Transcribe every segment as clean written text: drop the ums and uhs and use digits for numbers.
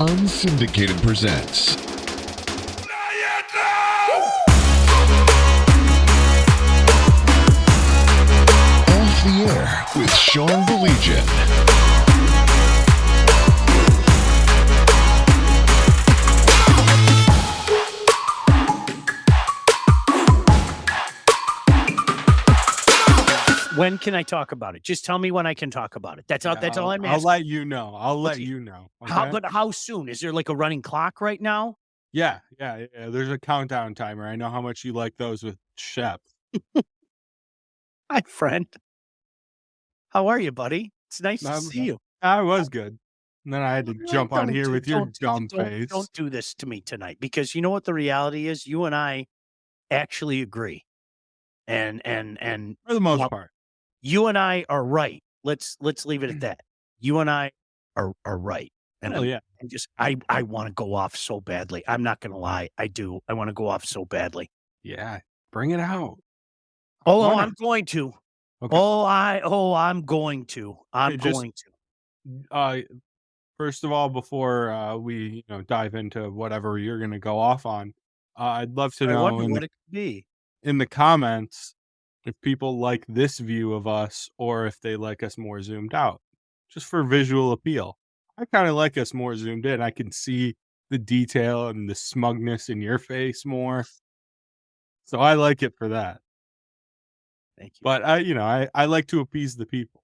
Unsyndicated presents Off the Air with Shawn and Blake. When can I talk about it? Just tell me when I can talk about it. That's all I'm asking. I'll let you know. Okay? But how soon? Is there like a running clock right now? Yeah. There's a countdown timer. I know how much you like those with Shep. Hi, friend. How are you, buddy? It's nice to see you. I was good. And then I had to jump on here with your dumb face. Don't do this to me tonight, because you know what the reality is? You and I actually agree. And For the most part. You and I are right. Let's leave it at that. You and I are right. And I want to go off so badly. I'm not going to lie. I do. I want to go off so badly. Yeah. Bring it out. I'm going to. Okay. I'm going to. First of all, before we dive into whatever you're going to go off on, I'd love to know what it could be in the comments if people like this view of us or if they like us more zoomed out, just for visual appeal. I kind of like us more zoomed in. I can see the detail and the smugness in your face more. So I like it for that. Thank you. But I like to appease the people.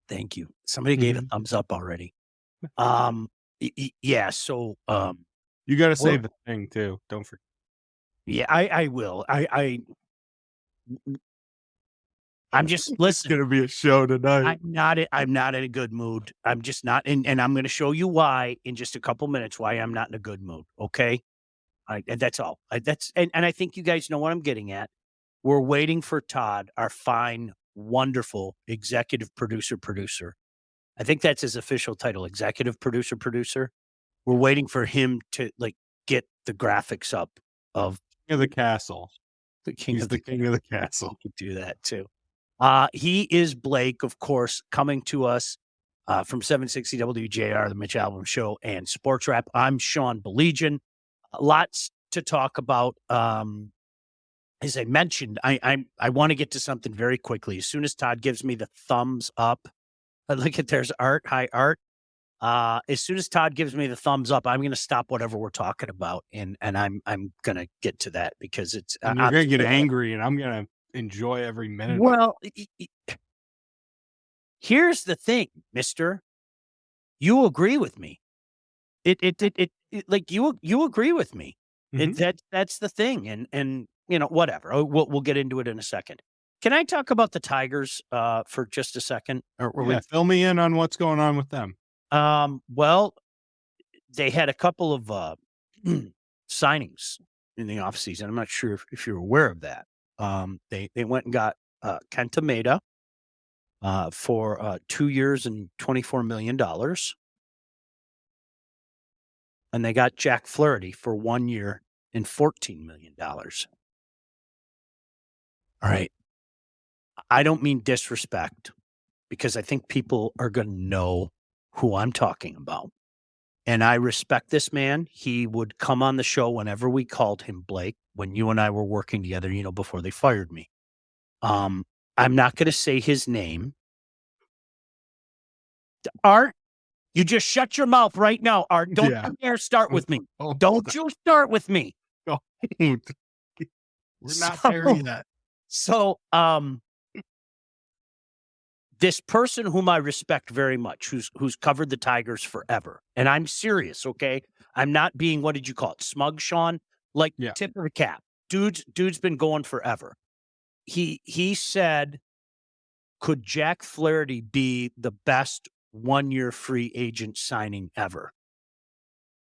Thank you. Somebody gave a thumbs up already. Yeah. So, you got to say the thing too. Don't forget. Yeah, I will. I'm just listening. It's gonna be a show tonight. I'm not in a good mood. I'm just not, and I'm going to show you why in just a couple minutes. Why I'm not in a good mood. Okay, and that's all. And I think you guys know what I'm getting at. We're waiting for Todd, our fine, wonderful executive producer. I think that's his official title, executive producer. We're waiting for him to get the graphics up of the castle. He's the king of the castle. He could do that too. He is Blake, of course, coming to us from 760 WJR, the Mitch Albom Show, and Sports Wrap. I'm Shawn and Blake. Lots to talk about. As I mentioned, I want to get to something very quickly. As soon as Todd gives me the thumbs up, look at there's Art. Hi, Art. As soon as Todd gives me the thumbs up, I'm going to stop whatever we're talking about, and I'm going to get to that because it's. You're going to get angry, and I'm going to enjoy every minute. Well, here's the thing, Mister. You agree with me. You agree with me. Mm-hmm. That's the thing, and whatever. We'll get into it in a second. Can I talk about the Tigers for just a second? Fill me in on what's going on with them. Well, they had a couple of signings in the offseason. I'm not sure if you're aware of that. They went and got Kenta Maeda for 2 years and $24 million. And they got Jack Flaherty for 1 year and $14 million. All right. I don't mean disrespect, because I think people are going to know who I'm talking about. And I respect this man. He would come on the show whenever we called him, Blake, when you and I were working together, before they fired me. I'm not going to say his name. Art, you just shut your mouth right now, Art. Don't dare start with me. Don't you start with me. We're not hearing that. So, this person whom I respect very much, who's covered the Tigers forever, and I'm serious, okay? I'm not being, what did you call it, smug, Shawn? Tip of the cap. Dude's been going forever. He said, could Jack Flaherty be the best 1 year free agent signing ever?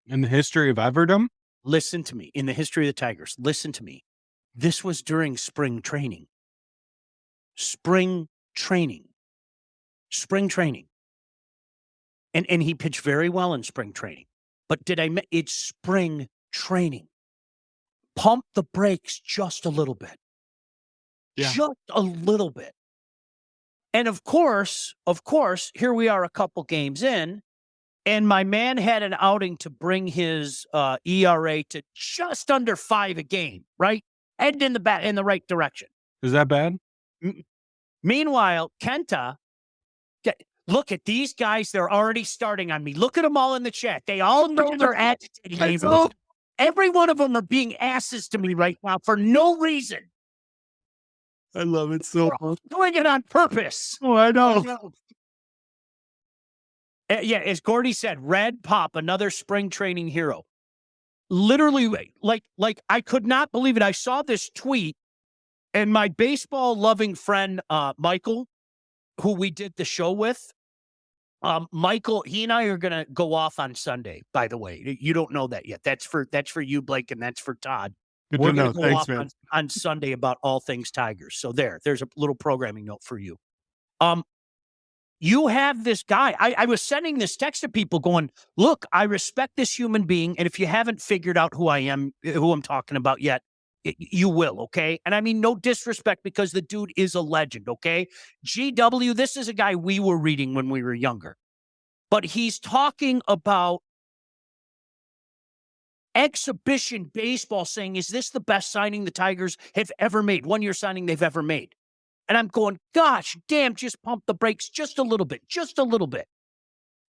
In the history of Everdom? Listen to me. In the history of the Tigers, listen to me. This was during spring training. Spring training. And he pitched very well in spring training. But it's spring training. Pump the brakes just a little bit. Yeah. Just a little bit. And of course, here we are a couple games in, And my man had an outing to bring his ERA to just under 5 a game, right? Heading in the right direction. Is that bad? Meanwhile, Kenta, look at these guys. They're already starting on me. Look at them all in the chat. They all know they're agitating. Every one of them are being asses to me right now for no reason. I love it so much. Doing it on purpose. Oh, I know. Yeah, as Gordy said, Red Pop, another spring training hero. Literally, like I could not believe it. I saw this tweet, and my baseball-loving friend, Michael, who we did the show with, Michael, he and I are going to go off on Sunday, by the way. You don't know that yet. That's for you, Blake, and that's for Todd. Good We're to know. going to go Thanks, off man. on Sunday about all things Tigers. So there's a little programming note for you. You have this guy. I was sending this text to people going, look, I respect this human being. And if you haven't figured out who I'm talking about yet, you will, okay? And I mean, no disrespect because the dude is a legend, okay? GW, this is a guy we were reading when we were younger. But he's talking about exhibition baseball, saying, is this the best signing the Tigers have ever made? 1-year signing they've ever made. And I'm going, gosh, damn, just pump the brakes just a little bit.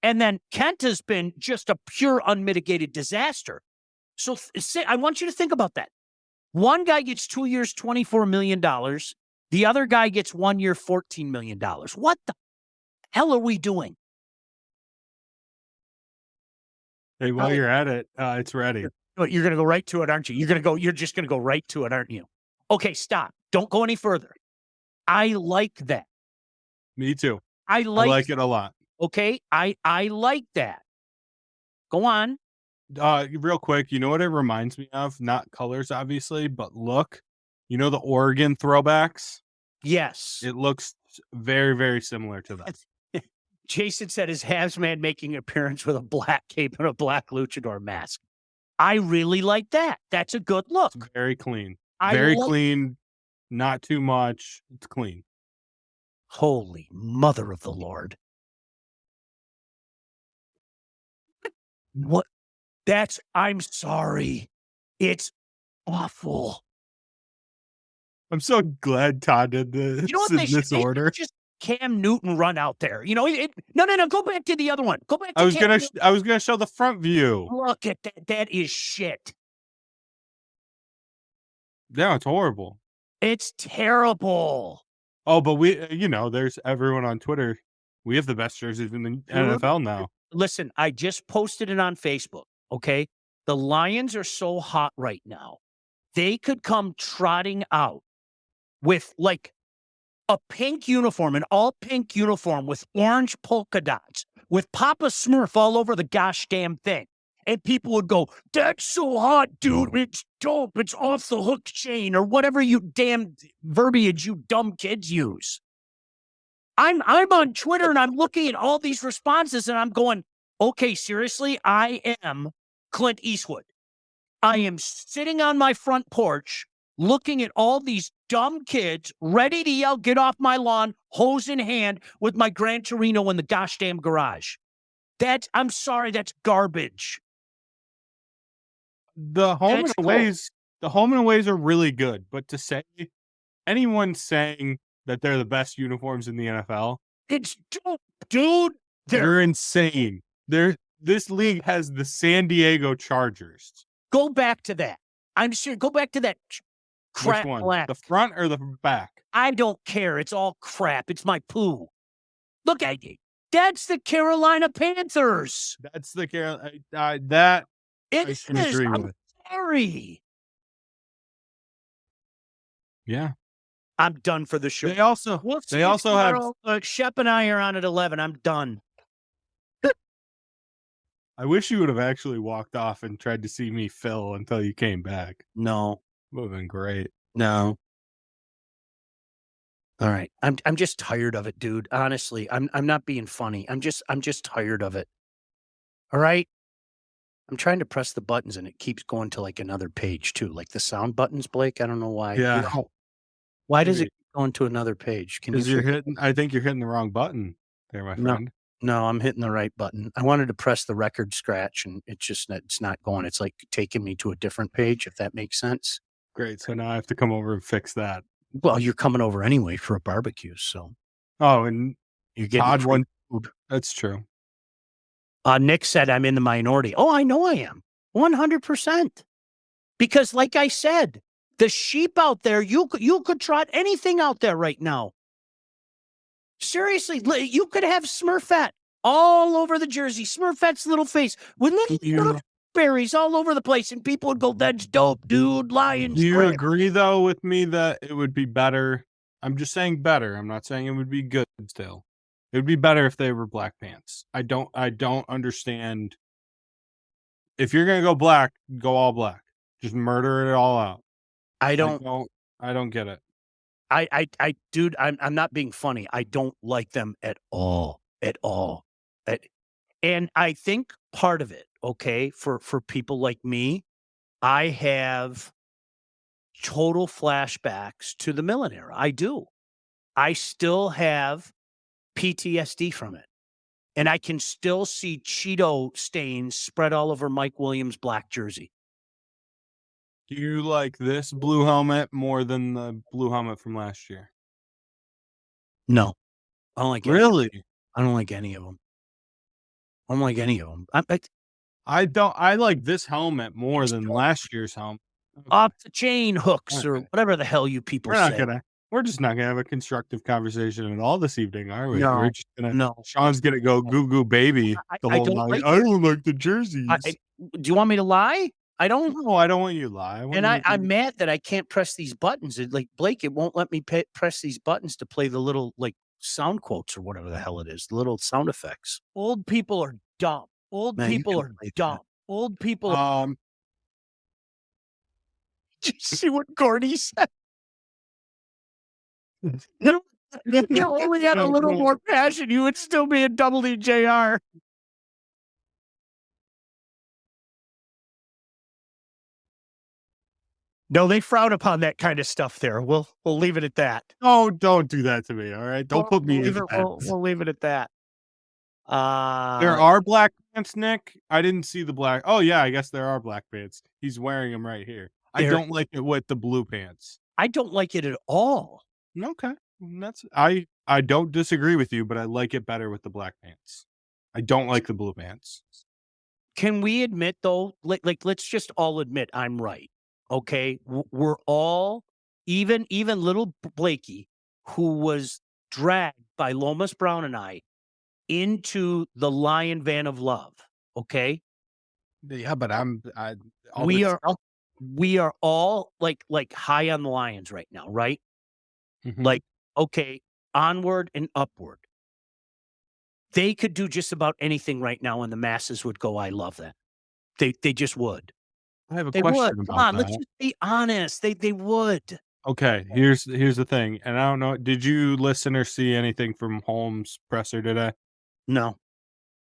And then Kent has been just a pure unmitigated disaster. So I want you to think about that. One guy gets 2 years, $24 million. The other guy gets 1 year, $14 million. What the hell are we doing? Hey, while you're at it, it's ready. You're going to go right to it, aren't you? You're just going to go right to it, aren't you? Okay, stop. Don't go any further. I like that. Me too. I like it a lot. Okay, I like that. Go on. Real quick, you know what it reminds me of? Not colors, obviously, but look. You know the Oregon throwbacks? Yes. It looks very, very similar to that. Jason said his Habsman making an appearance with a black cape and a black luchador mask. I really like that. That's a good look. It's very clean. Clean. Not too much. It's clean. Holy mother of the Lord. What? I'm sorry. It's awful. I'm so glad Todd did this in this order. Just Cam Newton run out there. You know, no. Go back to the other one. Go back to I was gonna show the front view. Look at that. That is shit. Yeah, it's horrible. It's terrible. Oh, but there's everyone on Twitter. We have the best jerseys in the NFL now. Listen, I just posted it on Facebook, okay? The Lions are so hot right now. They could come trotting out with like a pink uniform, an all pink uniform with orange polka dots, with Papa Smurf all over the gosh damn thing. And people would go, that's so hot, dude. It's dope. It's off the hook chain or whatever you damn verbiage you dumb kids use. I'm on Twitter and I'm looking at all these responses and I'm going, okay, seriously, I am Clint Eastwood. I am sitting on my front porch looking at all these dumb kids ready to yell, get off my lawn, hose in hand with my Gran Torino in the gosh damn garage. I'm sorry, that's garbage. The home and aways are really good, but to say anyone saying that they're the best uniforms in the NFL, it's dope, dude. They're insane. This league has the San Diego Chargers. Go back to that. I'm sure. Go back to that crap. Which one? Black. The front or the back? I don't care. It's all crap. It's my poo. Look at it. That's the Carolina Panthers. That's the Carolina. That it I is. can agree I'm with. sorry. Yeah. I'm done for the show. They also have Shep and I are on at 11. I'm done. I wish you would have actually walked off and tried to see me fill until you came back. No. Would have been great. No. All right. I'm just tired of it, dude. Honestly, I'm not being funny. I'm just tired of it. All right. I'm trying to press the buttons and it keeps going to like another page too. Like the sound buttons, Blake. I don't know why. Yeah. Why does it go into another page? I think you're hitting the wrong button there, my friend. No, I'm hitting the right button. I wanted to press the record scratch, and it's not going. It's like taking me to a different page, if that makes sense. Great. So now I have to come over and fix that. Well, you're coming over anyway for a barbecue, so Oh, and you're getting Todd free one. food. That's true. Nick said I'm in the minority. Oh, I know I am. 100%. Because like I said, the sheep out there, you could trot anything out there right now. Seriously, you could have Smurfette all over the jersey. Smurfette's little face with little berries all over the place, and people would go, "That's dope, dude." Lions. Do you agree though with me that it would be better? I'm just saying better. I'm not saying it would be good still. It would be better if they were black pants. I don't understand. If you're gonna go black, go all black. Just murder it all out. I don't get it. dude, I'm not being funny. I don't like them at all. And I think part of it, okay, for people like me, I have total flashbacks to the Millen era. I do. I still have PTSD from it. And I can still see Cheeto stains spread all over Mike Williams' black jersey. Do you like this blue helmet more than the blue helmet from last year? No. I don't like Really? I don't like any of them. I don't like any of them. I like this helmet more than last year's helmet. Off the chain hooks or Okay. whatever the hell you people say. We're just not gonna have a constructive conversation at all this evening, are we? No, We're just gonna no. Sean's gonna go goo goo baby the I whole don't night. like I don't like the jerseys. do you want me to lie? I don't. No, I don't want you to lie. And I'm mad that I can't press these buttons. Like Blake, it won't let me press these buttons to play the little like sound quotes or whatever the hell it is, the little sound effects. Old people are dumb. Old people are dumb. Old people. Did you see what Gordy said? You only had a little more passion, you would still be in WJR. No, they frown upon that kind of stuff there. We'll leave it at that. Oh, don't do that to me, all right? Don't put me in that. We'll leave it at that. There are black pants, Nick. I didn't see the black. Oh, yeah, I guess there are black pants. He's wearing them right here. I don't like it with the blue pants. I don't like it at all. Okay. I don't disagree with you, but I like it better with the black pants. I don't like the blue pants. Can we admit though, like let's just all admit I'm right. Okay? We're all even little Blakey, who was dragged by Lomas Brown and I into the Lion Van of Love. Okay? Yeah, but we are all like high on the Lions right now, right? Mm-hmm. Like, okay, onward and upward. They could do just about anything right now, and the masses would go, "I love that." They just would. I have a question about Come on, that. let's just be honest. They would. Okay, here's the thing, and I don't know. Did you listen or see anything from Holmes' presser today? No.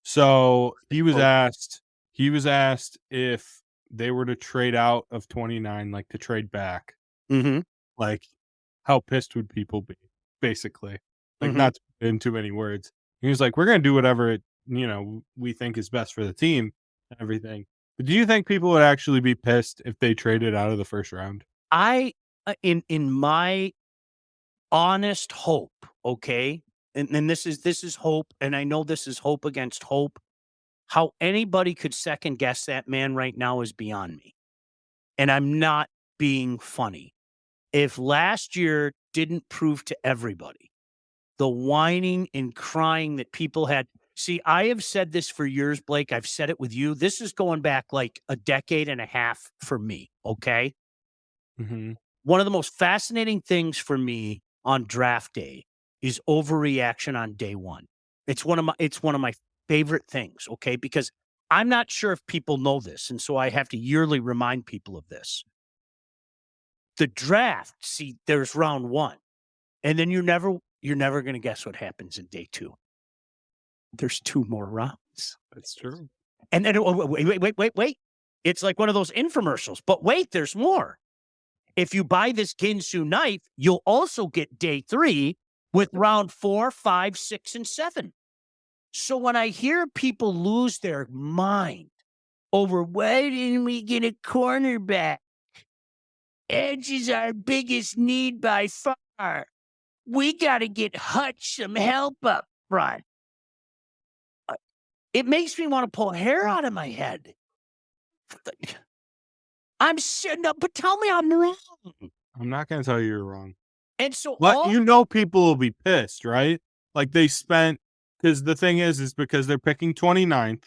So he was asked if they were to trade out of 29, like to trade back, like how pissed would people be? Basically, like not to put in too many words. He was like, "We're gonna do whatever we think is best for the team and everything." But do you think people would actually be pissed if they traded out of the first round? I in my honest hope, okay, and this is hope, and I know this is hope against hope. How anybody could second guess that man right now is beyond me. And I'm not being funny. If last year didn't prove to everybody the whining and crying that people had. See, I have said this for years, Blake. I've said it with you. This is going back like a decade and a half for me, okay? One of the most fascinating things for me on draft day is overreaction on day one. It's one of my favorite things, okay? Because I'm not sure if people know this, and so I have to yearly remind people of this. The draft, see, there's round one, and then you're never going to guess what happens in day two. There's two more rounds. That's true. And then wait. It's like one of those infomercials. But wait, there's more. If you buy this Ginsu knife, you'll also get day 3 with round 4, 5, 6, and 7. So when I hear people lose their mind over why didn't we get a cornerback? Edge is our biggest need by far. We got to get Hutch some help up front. It makes me want to pull hair out of my head. I'm sitting up, but tell me I'm wrong. I'm not going to tell you you're wrong. And so, But people will be pissed, right? Like they spent, because the thing is because they're picking 29th,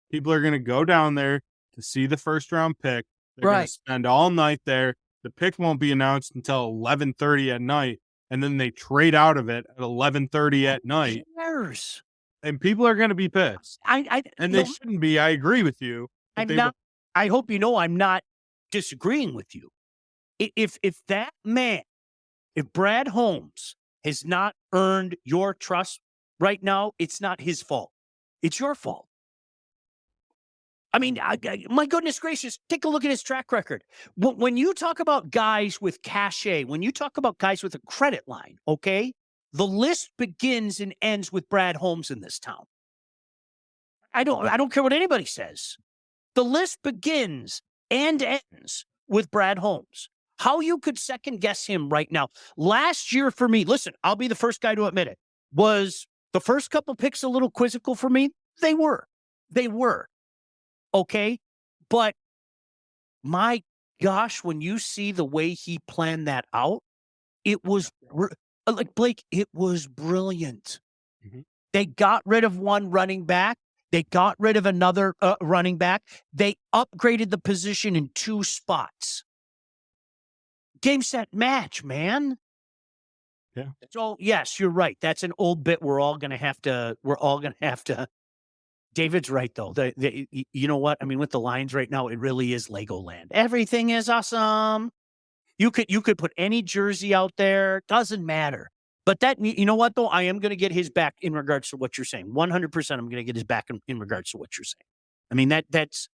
people are going to go down there to see the first round pick. They're going to spend all night there. The pick won't be announced until 11:30 at night, and then they trade out of it at 11:30 at night. cares? And people are going to be pissed. They shouldn't be. I agree with you. I'm not. I hope you know I'm not disagreeing with you. If that man, if Brad Holmes has not earned your trust right now, it's not his fault. It's your fault. I mean, my goodness gracious, take a look at his track record. When you talk about guys with cachet, when you talk about guys with a credit line, okay, the list begins and ends with Brad Holmes in this town. I don't care what anybody says. The list begins and ends with Brad Holmes. How you could second guess him right now. Last year for me, listen, I'll be the first guy to admit it, was the first couple picks a little quizzical for me? They were. Okay? But my gosh, when you see the way he planned that out, it was like Blake, it was brilliant. Mhm. They got rid of one running back. They got rid of another running back. They upgraded the position in 2 spots. Game, set, match, man. Yeah. So, yes, you're right. That's an old bit we're all going to have to. David's right, though. You know what? I mean, with the Lions right now, it really is Legoland. Everything is awesome. You could put any jersey out there. Doesn't matter. But that, you know what, though? I am going to get his back in regards to what you're saying. 100% I'm going to get his back in regards to what you're saying. I mean, that's,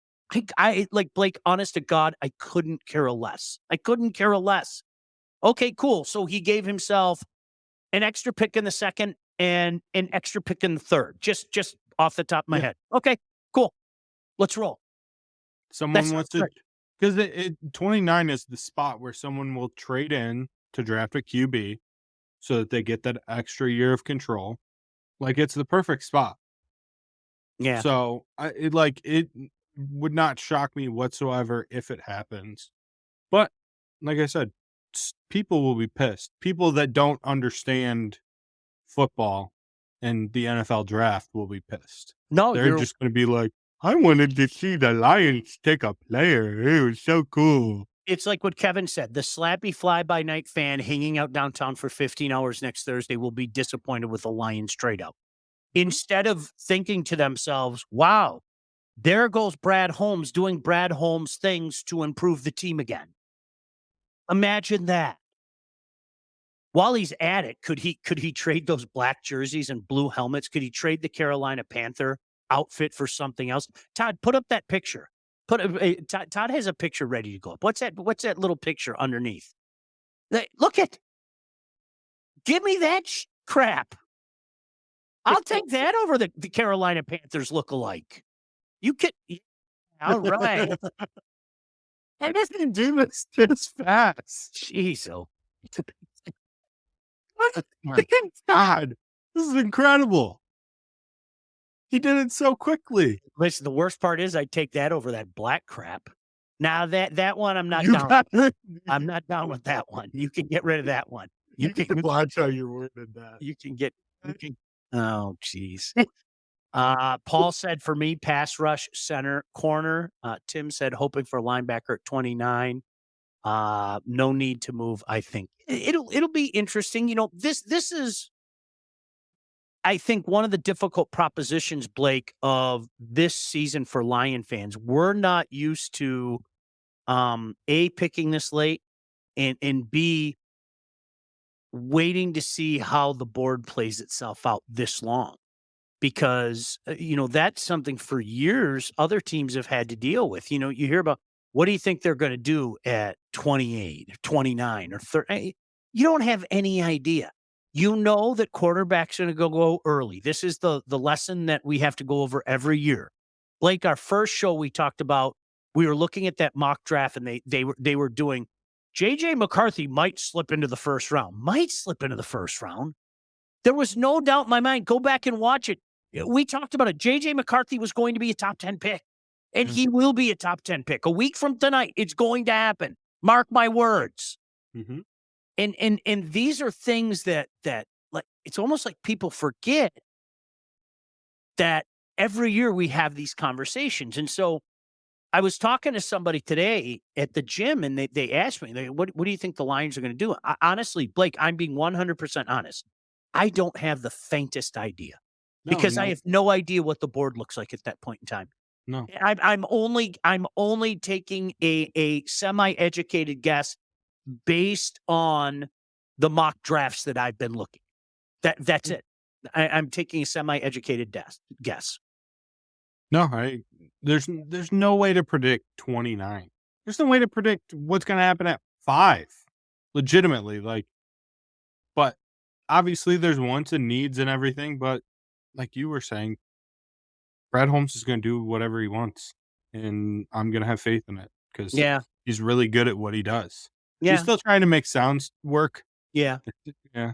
I like Blake, honest to God, I couldn't care less. Okay, cool. So he gave himself an extra pick in the second and an extra pick in the third. Just off the top of my head. Okay, cool. Let's roll. Someone wants to, because 29 is the spot where someone will trade in to draft a QB so that they get that extra year of control. Like, it's the perfect spot. Yeah. So it would not shock me whatsoever if it happens. But like I said, people will be pissed. People that don't understand football and the NFL draft will be pissed. No, they're just going to be like, I wanted to see the Lions take a player. It was so cool. It's like what Kevin said. The slappy fly-by-night fan hanging out downtown for 15 hours next Thursday will be disappointed with the Lions trade-out. Instead of thinking to themselves, wow, there goes Brad Holmes doing Brad Holmes things to improve the team again. Imagine that. While he's at it, could he trade those black jerseys and blue helmets? Could he trade the Carolina Panther outfit for something else? Todd, put up that picture. Todd has a picture ready to go up. What's that little picture underneath? Look at. Give me that crap. I'll take that over the Carolina Panthers look-alike. You could. All right. I didn't do this fast. Jeez, oh. God, this is incredible. He did it so quickly. Listen, the worst part is I'd take that over that black crap. Now that one I'm not down. I'm not down with that one. You can get rid of that one. You can watch how you're worded that. You can. Oh, jeez. Paul said for me, pass rush, center, corner. Tim said hoping for linebacker at 29. No need to move. I think it'll be interesting. You know, this is, I think, one of the difficult propositions, Blake, of this season for Lion fans. We're not used to A, picking this late, and B, waiting to see how the board plays itself out this long. Because, that's something for years other teams have had to deal with. You hear about, what do you think they're going to do at 28 or 29 or 30? You don't have any idea. You know that quarterbacks are going to go early. This is the lesson that we have to go over every year. Blake, our first show we talked about, we were looking at that mock draft, and they were doing J.J. McCarthy might slip into the first round. Might slip into the first round. There was no doubt in my mind. Go back and watch it. We talked about it. J.J. McCarthy was going to be a top 10 pick, and he will be a top 10 pick. A week from tonight, it's going to happen. Mark my words. Mm-hmm. And these are things that like it's almost like people forget that every year we have these conversations. And so I was talking to somebody today at the gym, and they asked me, what do you think the Lions are going to do? Honestly, Blake, I'm being 100% honest. I don't have the faintest idea because I have no idea what the board looks like at that point in time. No, I'm only taking a semi-educated guess based on the mock drafts that I've been looking. That's it. I'm taking a semi-educated guess. No, there's no way to predict 29. There's no way to predict what's going to happen at 5. Legitimately, but obviously there's wants and needs and everything. But like you were saying, Brad Holmes is going to do whatever he wants, and I'm going to have faith in it because he's really good at what he does. Yeah. He's still trying to make sounds work. Yeah. Yeah.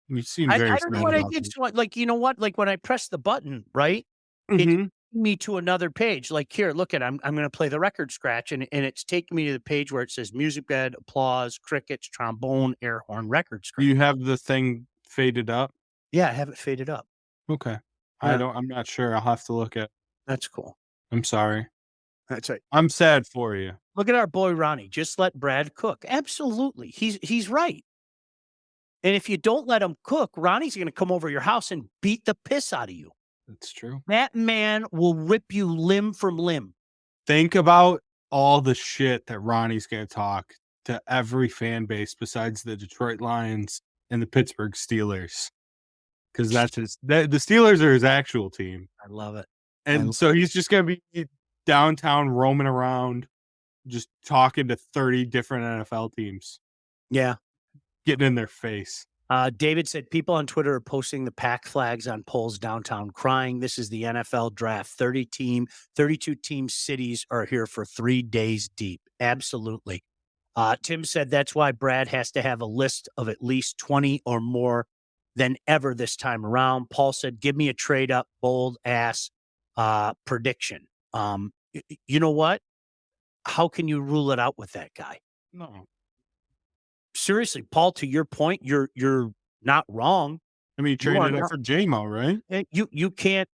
You seem I very don't know what I did. So, like, you know what? Like when I press the button, right? It took me to another page. Like here, look at I'm going to play the record scratch, and it's taking me to the page where it says music bed, applause, crickets, trombone, air horn, record scratch. You have the thing faded up? Yeah, I have it faded up. Okay. Yeah. I'm not sure. I'll have to look at. That's cool. I'm sorry. That's right. I'm sad for you. Look at our boy Ronnie. Just let Brad cook. Absolutely. He's right. And if you don't let him cook, Ronnie's going to come over your house and beat the piss out of you. That's true. That man will rip you limb from limb. Think about all the shit that Ronnie's going to talk to every fan base besides the Detroit Lions and the Pittsburgh Steelers. Because the Steelers are his actual team. I love it. And so he's just going to be downtown roaming around, just talking to 30 different NFL teams. Yeah. Getting in their face. David said people on Twitter are posting the pack flags on poles downtown crying. This is the NFL draft. 32 team cities are here for 3 days deep. Absolutely. Tim said that's why Brad has to have a list of at least 20 or more than ever this time around. Paul said, give me a trade up, bold ass prediction. You know what? How can you rule it out with that guy? No. Seriously, Paul, to your point, you're not wrong. I mean, you traded it for J-Mo, right? You can't,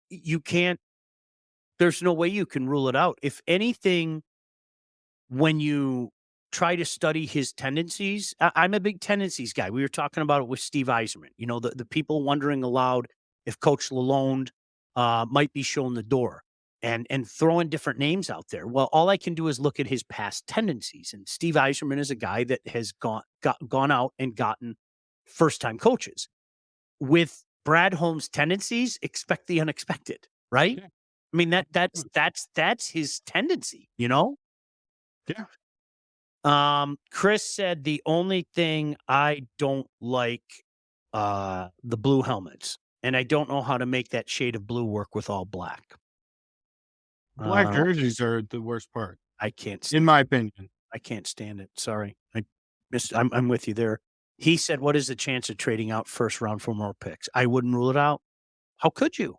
there's no way you can rule it out. If anything, when you try to study his tendencies, I'm a big tendencies guy. We were talking about it with Steve Eiserman. You know, the people wondering aloud if Coach Lalonde might be shown the door. And throwing different names out there. Well, all I can do is look at his past tendencies. And Steve Eiserman is a guy that has gone out and gotten first-time coaches. With Brad Holmes' tendencies, expect the unexpected, right? Yeah. I mean, that's his tendency, you know? Yeah. Chris said the only thing I don't like the blue helmets, and I don't know how to make that shade of blue work with all black. Black jerseys are the worst part. I can't. In my opinion, I can't stand it. Sorry, I'm with you there. He said, "What is the chance of trading out first round for more picks?" I wouldn't rule it out. How could you?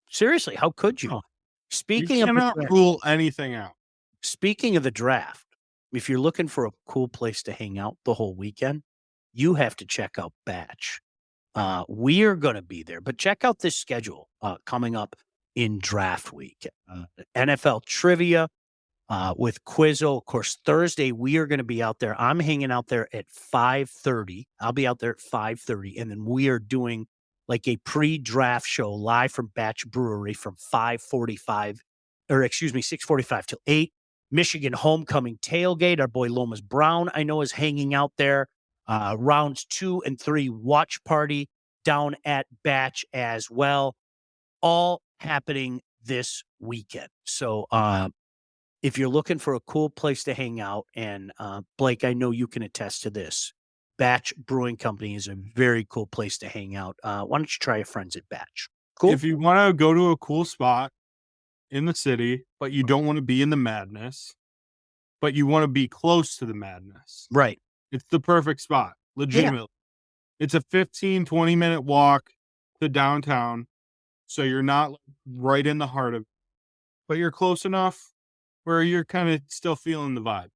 Seriously? How could you? Oh, Speaking you cannot rule anything out. Speaking of the draft, if you're looking for a cool place to hang out the whole weekend, you have to check out Batch. We are going to be there, but check out this schedule coming up in draft week. NFL trivia with Quizzo. Of course, Thursday, we are going to be out there. I'm hanging out there at 5:30. I'll be out there at 5:30. And then we are doing like a pre-draft show live from Batch Brewery from 6:45 till 8. Michigan homecoming tailgate. Our boy Lomas Brown, I know, is hanging out there. Rounds 2 and 3 watch party down at Batch as well. All happening this weekend. So if you're looking for a cool place to hang out, and Blake, I know you can attest to this, Batch Brewing Company is a very cool place to hang out. Why don't you try your friends at Batch? Cool. If you want to go to a cool spot in the city, but you don't want to be in the madness, but you want to be close to the madness, Right. it's the perfect spot. Legitimately. It's a 15-20 minute walk to downtown. So you're not right in the heart of it, but you're close enough where you're kind of still feeling the vibe.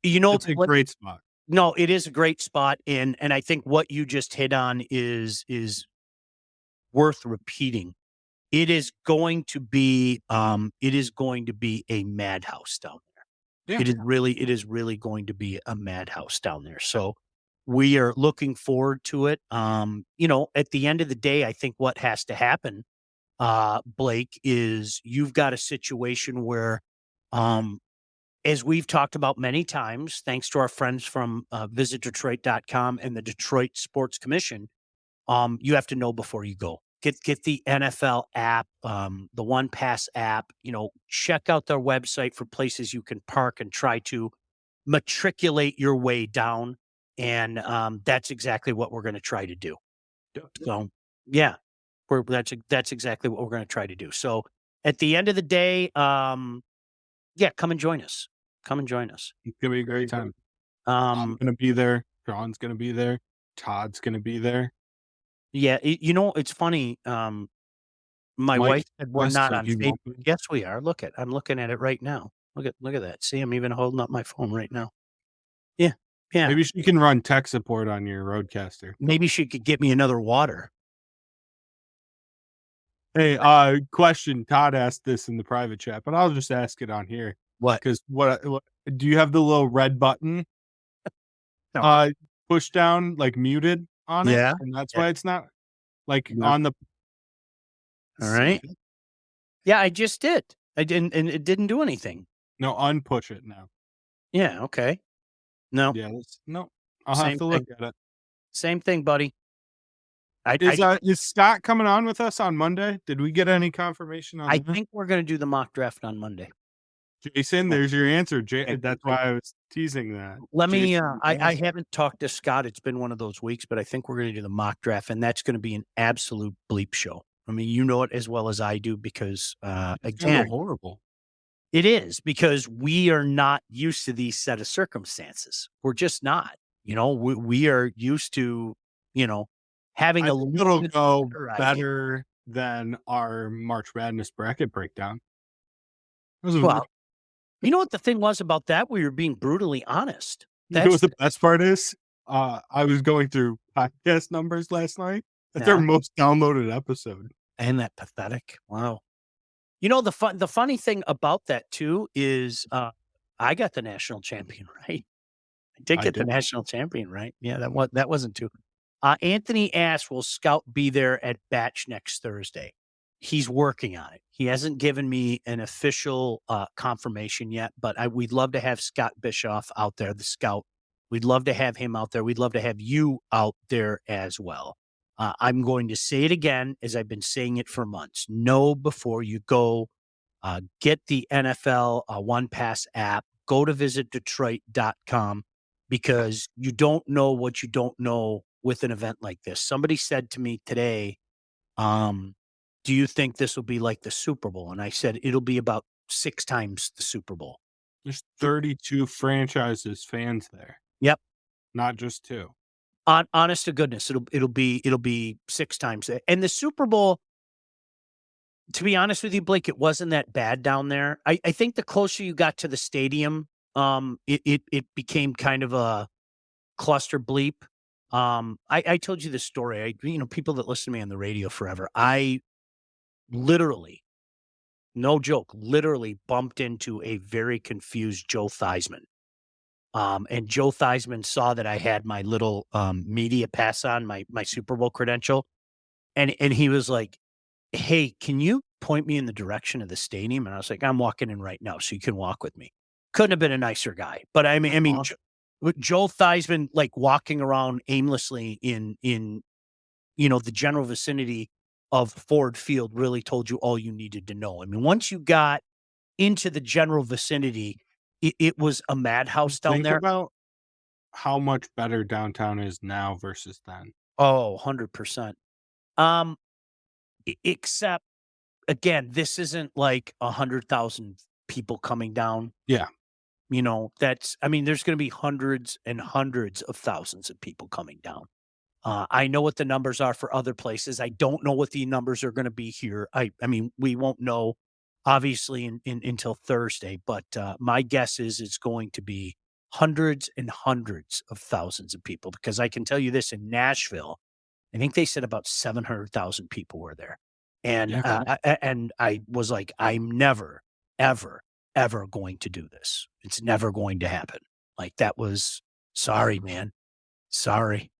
You know It's a what? great spot. No, it is a great spot, and I think what you just hit on is worth repeating. It is going to be a madhouse down there. Yeah. It is really going to be a madhouse down there. So we are looking forward to it. At the end of the day, I think what has to happen, Blake, is you've got a situation where, as we've talked about many times, thanks to our friends from visitdetroit.com and the Detroit Sports Commission, you have to know before you go. Get the NFL app, the One Pass app. Check out their website for places you can park and try to matriculate your way down. And that's exactly what we're going to try to do. So, yeah, that's exactly what we're going to try to do. So, at the end of the day, come and join us. Come and join us. It's going to be a great time. I'm going to be there. Sean's going to be there. Todd's going to be there. Yeah, it's funny. My Mike wife said we're was, not so on he won't Facebook. be. Yes, we are. I'm looking at it right now. Look at that. See, I'm even holding up my phone right now. Yeah. Maybe she can run tech support on your Roadcaster. Maybe she could get me another water. Hey, question. Todd asked this in the private chat, but I'll just ask it on here. What? Because what do you have the little red button? No. Push down, like muted on it. Yeah. And that's why it's not like No. on the. All right. Yeah, I just did. I didn't, and it didn't do anything. No, unpush it now. Yeah. Okay. No. Yeah. No. I'll have to look at it. Same thing, buddy. Is Scott coming on with us on Monday? Did we get any confirmation on that? I think we're going to do the mock draft on Monday. Jason, there's your answer. That's why I was teasing that. Let me, I haven't talked to Scott. It's been one of those weeks, but I think we're going to do the mock draft, and that's going to be an absolute bleep show. I mean, you know it as well as I do because, again, horrible. It is because we are not used to these set of circumstances. We're just not. We are used to, having a little bit go better better than our March Madness bracket breakdown. Well, you know what the thing was about that? We were being brutally honest. You know what the best part is? I was going through podcast numbers last night. That's our most downloaded episode. And that pathetic. Wow. The funny thing about that too is I got the national champion right. I did get the national champion right. Yeah, that wasn't too. Anthony asked, will Scout be there at Batch next Thursday? He's working on it. He hasn't given me an official confirmation yet, but we'd love to have Scott Bischoff out there, the Scout. We'd love to have him out there. We'd love to have you out there as well. I'm going to say it again, as I've been saying it for months. Know before you go. Get the NFL One Pass app. Go to visitdetroit.com because you don't know what you don't know with an event like this. Somebody said to me today, do you think this will be like the Super Bowl? And I said, it'll be about 6 times the Super Bowl. There's 32 franchises fans there. Yep. Not just 2. Honest to goodness, it'll be 6 times. And the Super Bowl, to be honest with you, Blake, it wasn't that bad down there. I think the closer you got to the stadium, it became kind of a cluster bleep. I told you this story. People that listen to me on the radio forever, I literally, no joke, literally bumped into a very confused Joe Theismann. And Joe Theismann saw that I had my little media pass on, my Super Bowl credential. And he was like, hey, can you point me in the direction of the stadium? And I was like, I'm walking in right now, so you can walk with me. Couldn't have been a nicer guy. But I mean, Joe Theismann, like walking around aimlessly in the general vicinity of Ford Field really told you all you needed to know. I mean, once you got into the general vicinity, it was a madhouse down there. About how much better downtown is now versus then. Oh, 100%. Except again, this isn't like 100,000 people coming down. Yeah. I mean, there's going to be hundreds and hundreds of thousands of people coming down. I know what the numbers are for other places. I don't know what the numbers are going to be here. I mean, we won't know obviously until Thursday, but my guess is it's going to be hundreds and hundreds of thousands of people because I can tell you this in Nashville, I think they said about 700,000 people were there. And Yeah. and I was like, I'm never, ever, ever going to do this. It's never going to happen. Like that was sorry, man. Sorry.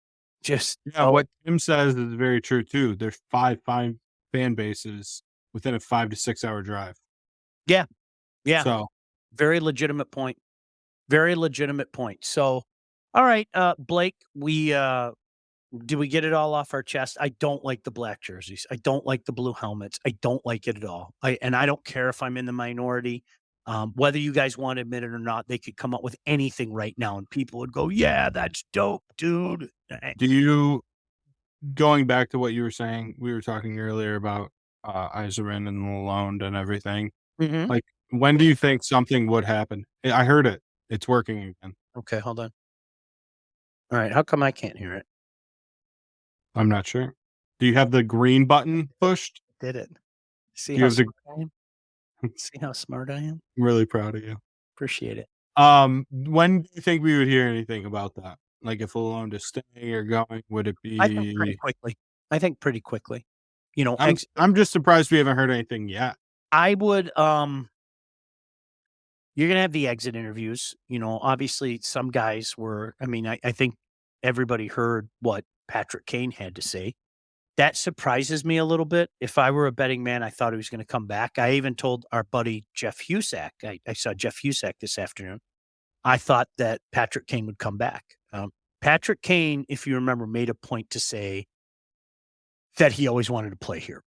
Just Yeah, what Tim says is very true too. There's five fan bases within a 5 to 6 hour drive. yeah. So Very legitimate point. Very legitimate point. So, all right, Blake, did we get it all off our chest? I don't like the black jerseys. I don't like the blue helmets. I don't like it at all. I don't care if I'm in the minority. Whether you guys want to admit it or not, they could come up with anything right now, and people would go, "Yeah, that's dope, dude." do you going back to what you were saying, we were talking earlier about Iserman and Lalonde and everything. Mhm. Like, when do you think something would happen? I heard it. It's working again. Okay, hold on. All right, how come I can't hear it? I'm not sure. Do you have the green button pushed? Did it? See Do you how have the smart I am? See how smart I am? I'm really proud of you. Appreciate it. When do you think we would hear anything about that? Like if Lalonde is staying or going, would it I think pretty be quickly. I think pretty quickly. You know, I'm just surprised we haven't heard anything yet. I would, you're gonna have the exit interviews. Obviously some guys were I mean, I think everybody heard what Patrick Kane had to say. That surprises me a little bit. If I were a betting man, I thought he was gonna come back. I even told our buddy Jeff Husak, I saw Jeff Husak this afternoon. I thought that Patrick Kane would come back. Patrick Kane, if you remember, made a point to say that he always wanted to play here.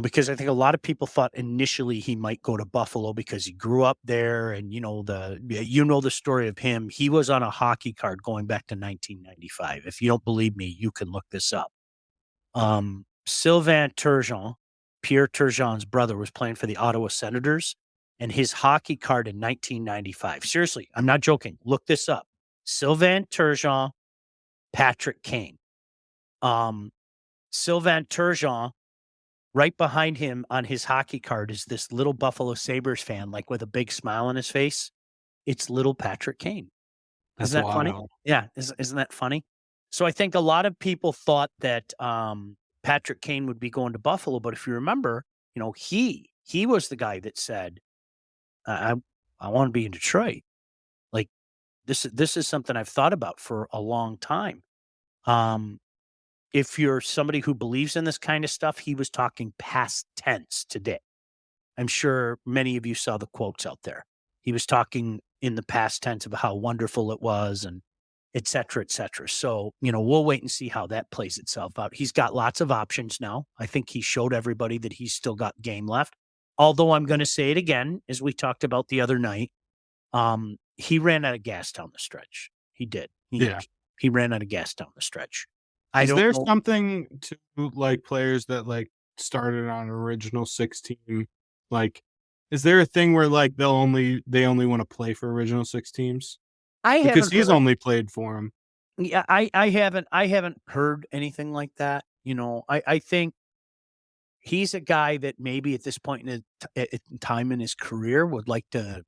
Because I think a lot of people thought initially he might go to Buffalo because he grew up there and the story of him. He was on a hockey card going back to 1995. If you don't believe me, you can look this up. Sylvain Turgeon, Pierre Turgeon's brother, was playing for the Ottawa Senators, and his hockey card in 1995. Seriously, I'm not joking. Look this up. Sylvain Turgeon, Patrick Kane. Sylvain Turgeon, right behind him on his hockey card is this little Buffalo Sabres fan, like with a big smile on his face. It's little Patrick Kane. That's Isn't that funny? wild. Yeah. Isn't that funny? So I think a lot of people thought that Patrick Kane would be going to Buffalo, but if you remember, he was the guy that said, I want to be in Detroit. Like this is something I've thought about for a long time. If you're somebody who believes in this kind of stuff, he was talking past tense today. I'm sure many of you saw the quotes out there. He was talking in the past tense of how wonderful it was and et cetera, et cetera. So, we'll wait and see how that plays itself out. He's got lots of options now. I think he showed everybody that he's still got game left. Although I'm going to say it again, as we talked about the other night, he ran out of gas down the stretch. He did. He ran out of gas down the stretch. Is there something to like players that like started on original 16? Like, is there a thing where like they only want to play for original 6 teams? Because he's only played for him. Yeah, I haven't heard anything like that. I think he's a guy that maybe at this point in time in his career would like to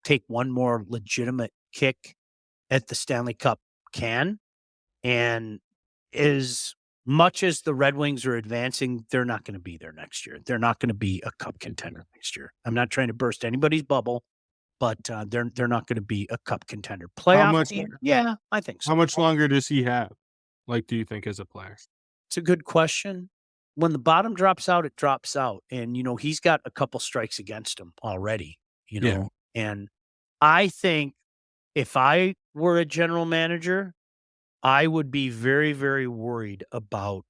take one more legitimate kick at the Stanley Cup can. And as much as the Red Wings are advancing, they're not going to be there next year. They're not going to be a cup contender next year. I'm not trying to burst anybody's bubble, but they're not going to be a cup contender. Playoff team? Yeah, I think so. How much longer does he have? Like, do you think as a player? It's a good question. When the bottom drops out, it drops out. And, he's got a couple strikes against him already, Yeah. And I think if I were a general manager, I would be very, very worried about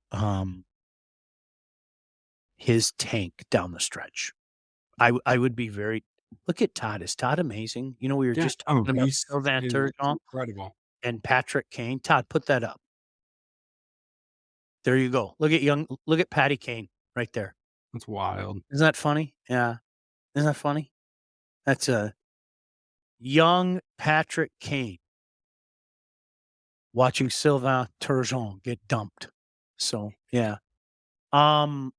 his tank down the stretch. I would be very. Look at Todd. Is Todd amazing? We were just talking about Sylvain Turgeon. Incredible. and Patrick Kane. Todd, put that up. There you go. Look at Patty Kane right there. That's wild. Isn't that funny? Yeah. Isn't that funny? That's a young Patrick Kane watching Sylvain Turgeon get dumped. So, yeah. To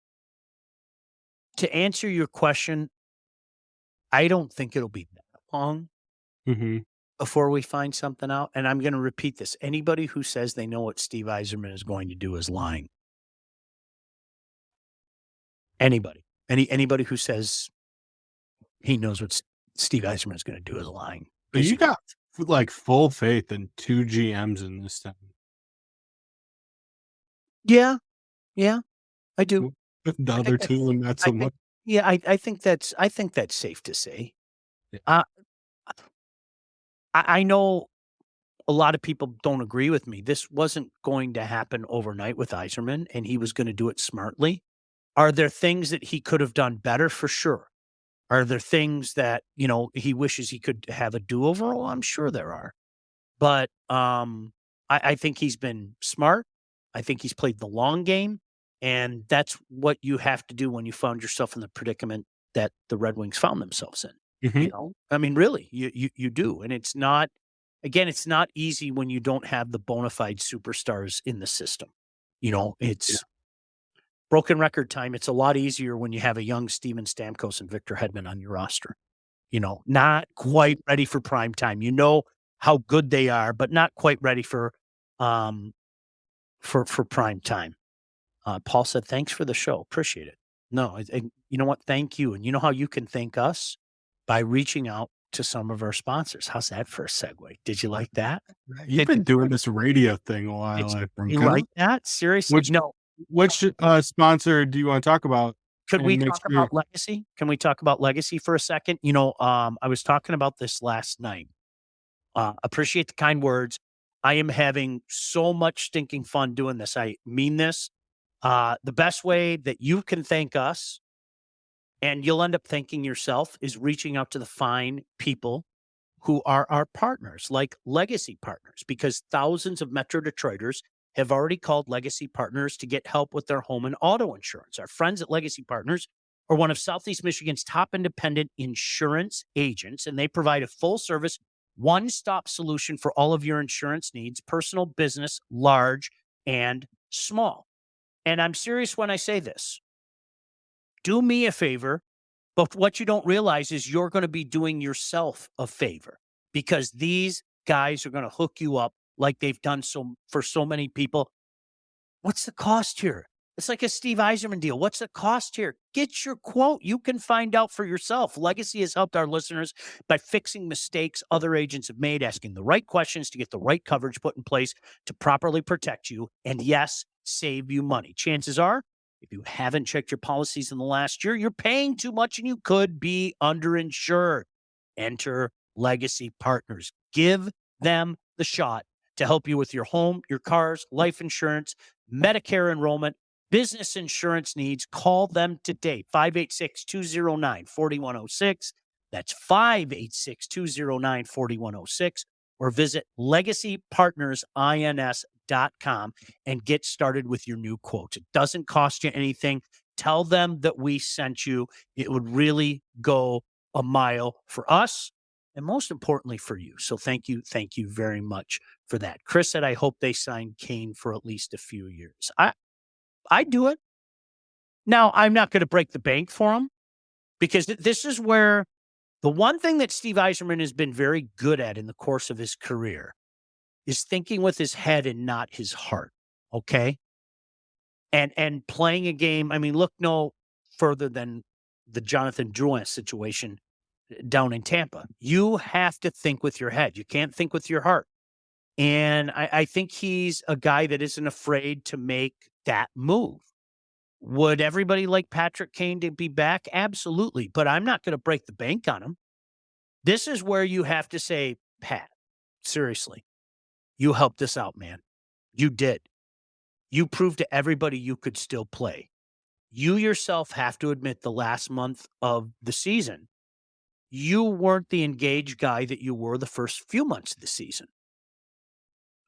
answer your question, I don't think it'll be that long Mm-hmm. before we find something out. And I'm going to repeat this. Anybody who says they know what Steve Yzerman is going to do is lying. Anybody. Anybody who says he knows what Steve Yzerman is going to do is lying. But you got like full faith in 2 GMs in this town. Yeah. Yeah, I do. The other two, and not so much. Yeah, I think that's safe to say. Yeah. I know a lot of people don't agree with me. This wasn't going to happen overnight with Yzerman, and he was going to do it smartly. Are there things that he could have done better? For sure. Are there things that, he wishes he could have a do-over? Oh, I'm sure there are. But I think he's been smart. I think he's played the long game. And that's what you have to do when you found yourself in the predicament that the Red Wings found themselves in. Mhm. I mean, really, you do. And it's not easy when you don't have the bona fide superstars in the system. It's broken record time. It's a lot easier when you have a young Steven Stamkos and Victor Hedman on your roster. Not quite ready for prime time. You know how good they are, but not quite ready for prime time. Paul said, "Thanks for the show. Appreciate it." No, you know what? Thank you. And you know how you can thank us? By reaching out to some of our sponsors. How's that for a segue? Did you like that? You've been doing this radio thing a while, I think. You like that? Seriously? No. Which sponsor do you want to talk about? Could we talk about legacy? Can we talk about legacy for a second? I was talking about this last night. Appreciate the kind words. I am having so much stinking fun doing this. I mean this. The best way that you can thank us, and you'll end up thanking yourself, is reaching out to the fine people who are our partners, like Legacy Partners, because thousands of Metro Detroiters have already called Legacy Partners to get help with their home and auto insurance. Our friends at Legacy Partners are one of Southeast Michigan's top independent insurance agents, and they provide a full-service, one-stop solution for all of your insurance needs, personal, business, large, and small. And I'm serious when I say this. Do me a favor, but what you don't realize is you're going to be doing yourself a favor, because these guys are going to hook you up like they've done for so many people. What's the cost here? It's like a Steve Yzerman deal. What's the cost here? Get your quote. You can find out for yourself. Legacy has helped our listeners by fixing mistakes other agents have made, asking the right questions to get the right coverage put in place to properly protect you, and yes, save you money. Chances are, if you haven't checked your policies in the last year, you're paying too much and you could be underinsured. Enter Legacy Partners. Give them the shot to help you with your home, your cars, life insurance, Medicare enrollment, business insurance needs. Call them today. 586-209-4106. That's 586-209-4106. Or visit legacypartnersins.com and get started with your new quotes. It doesn't cost you anything. Tell them that we sent you. It would really go a mile for us, and most importantly for you. So thank you very much for that. Chris said, I hope they sign Kane for at least a few years. I'd do it. Now, I'm not going to break the bank for him, because this is where the one thing that Steve Yzerman has been very good at in the course of his career is thinking with his head and not his heart. Okay. And playing a game. I mean, look no further than the Jonathan Drouin situation down in Tampa. You have to think with your head. You can't think with your heart. And I think he's a guy that isn't afraid to make that move. Would everybody like Patrick Kane to be back? Absolutely. But I'm not going to break the bank on him. This is where you have to say, Pat, seriously, you helped us out, man. You did. You proved to everybody you could still play. You yourself have to admit the last month of the season, you weren't the engaged guy that you were the first few months of the season.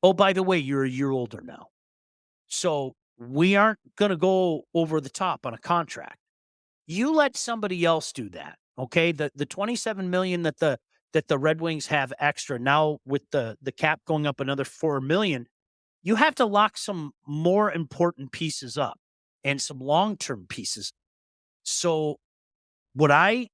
Oh, by the way, you're a year older now. So we aren't going to go over the top on a contract. You let somebody else do that. Okay. The 27 million that the Red Wings have extra now with the cap going up another 4 million, you have to lock some more important pieces up and some long-term pieces. So would I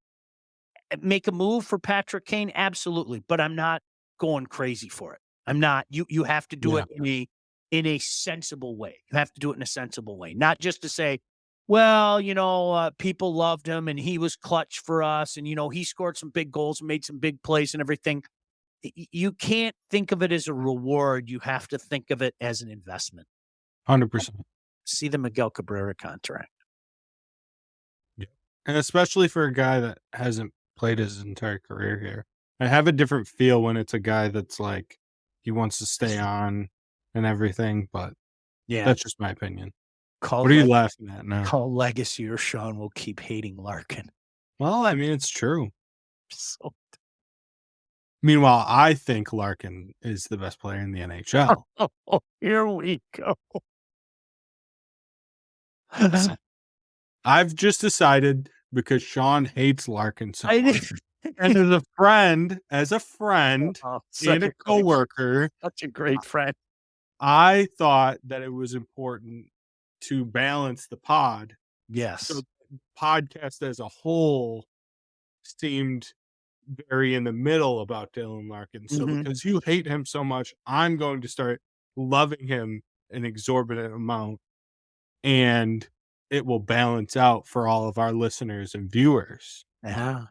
make a move for Patrick Kane? Absolutely, but I'm not going crazy for it. I'm not. You have to do Yeah. it in a sensible way. You have to do it in a sensible way, not just to say, well, people loved him and he was clutch for us, and he scored some big goals and made some big plays and everything. You can't think of it as a reward. You have to think of it as an investment. 100%. See the Miguel Cabrera contract. Yeah. And especially for a guy that hasn't played his entire career here. I have a different feel when it's a guy that's like, he wants to stay on and everything, but Yeah. that's just my opinion. Call What are you laughing at now? Call legacy or Sean will keep hating Larkin. Well, I mean, it's true. So Meanwhile, I think Larkin is the best player in the NHL. here we go. I've just decided because Sean hates Larkin so I much. didn't. And as a friend Oh, and a coworker, such a great friend. I thought that it was important to balance the pod. Yes. So the podcast as a whole seemed very in the middle about Dylan Larkin. So Mhm. because you hate him so much, I'm going to start loving him an exorbitant amount, and it will balance out for all of our listeners and viewers. Yeah.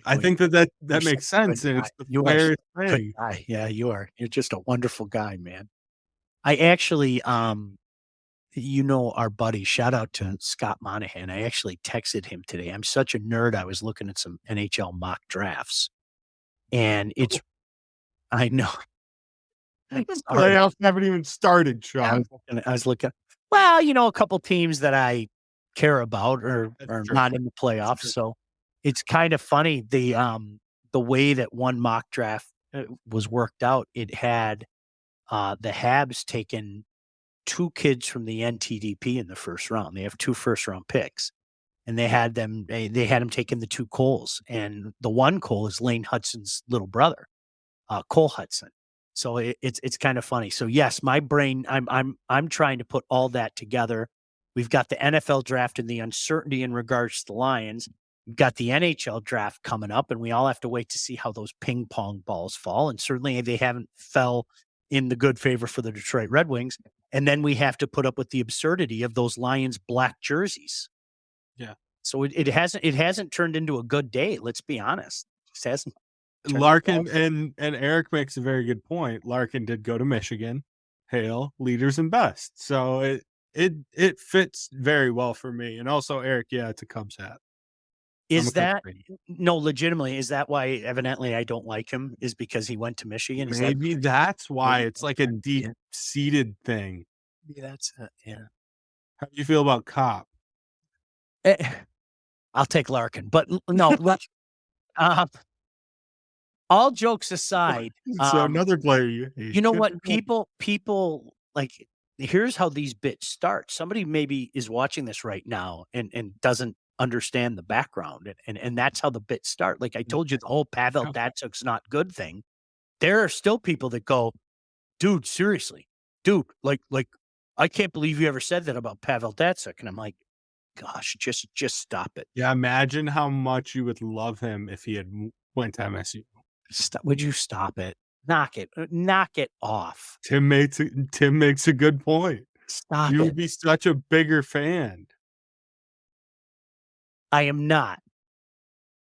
I think that you're makes such a good sense, and guy. it's the You are fairest such a good thing. guy. Yeah, you are. You're just a wonderful guy, man. I actually, our buddy, shout out to Scott Monahan. I actually texted him today. I'm such a nerd. I was looking at some NHL mock drafts, and I know. The Sorry. playoffs haven't even started, Yeah, Sean. I was looking. Well, a couple teams that I care about are That's true. not in the playoffs, true. so it's kind of funny the way that one mock draft was worked out. It had the Habs taken 2 kids from the NTDP in the first round. They have 2 first-round picks, and they had them taking the 2 Coles, and the one Cole is Lane Hudson's little brother, Cole Hudson. So it's kind of funny. So yes, my brain, I'm trying to put all that together. We've got the NFL draft and the uncertainty in regards to the Lions. We've got the NHL draft coming up, and we all have to wait to see how those ping pong balls fall. And certainly they haven't fell in the good favor for the Detroit Red Wings. And then we have to put up with the absurdity of those Lions black jerseys. Yeah. So it hasn't turned into a good day. Let's be honest. It just hasn't. Larkin and Eric makes a very good point. Larkin did go to Michigan. Hail, leaders and best. So it fits very well for me. And also, Eric, yeah, it's a Cubs hat. Is that no, legitimately, is that why evidently I don't like him, is because he went to Michigan? Is Maybe that's why maybe it's like a deep-seated thing. maybe that's it, yeah. How do you feel about Cop? I'll take Larkin, but no, all jokes aside, So another player you hate. you know what? People like, here's how these bits start. Somebody maybe is watching this right now and doesn't understand the background, and that's how the bits start. Like I told you, the whole Pavel Datsuk's not good thing. There are still people that go, dude, seriously, dude, like I can't believe you ever said that about Pavel Datsuk. And I'm like, gosh, just stop it. Yeah, imagine how much you would love him if he had went to MSU. Would you stop it? Knock it off. Tim makes a good point. Stop You it. would be such a bigger fan. I am not.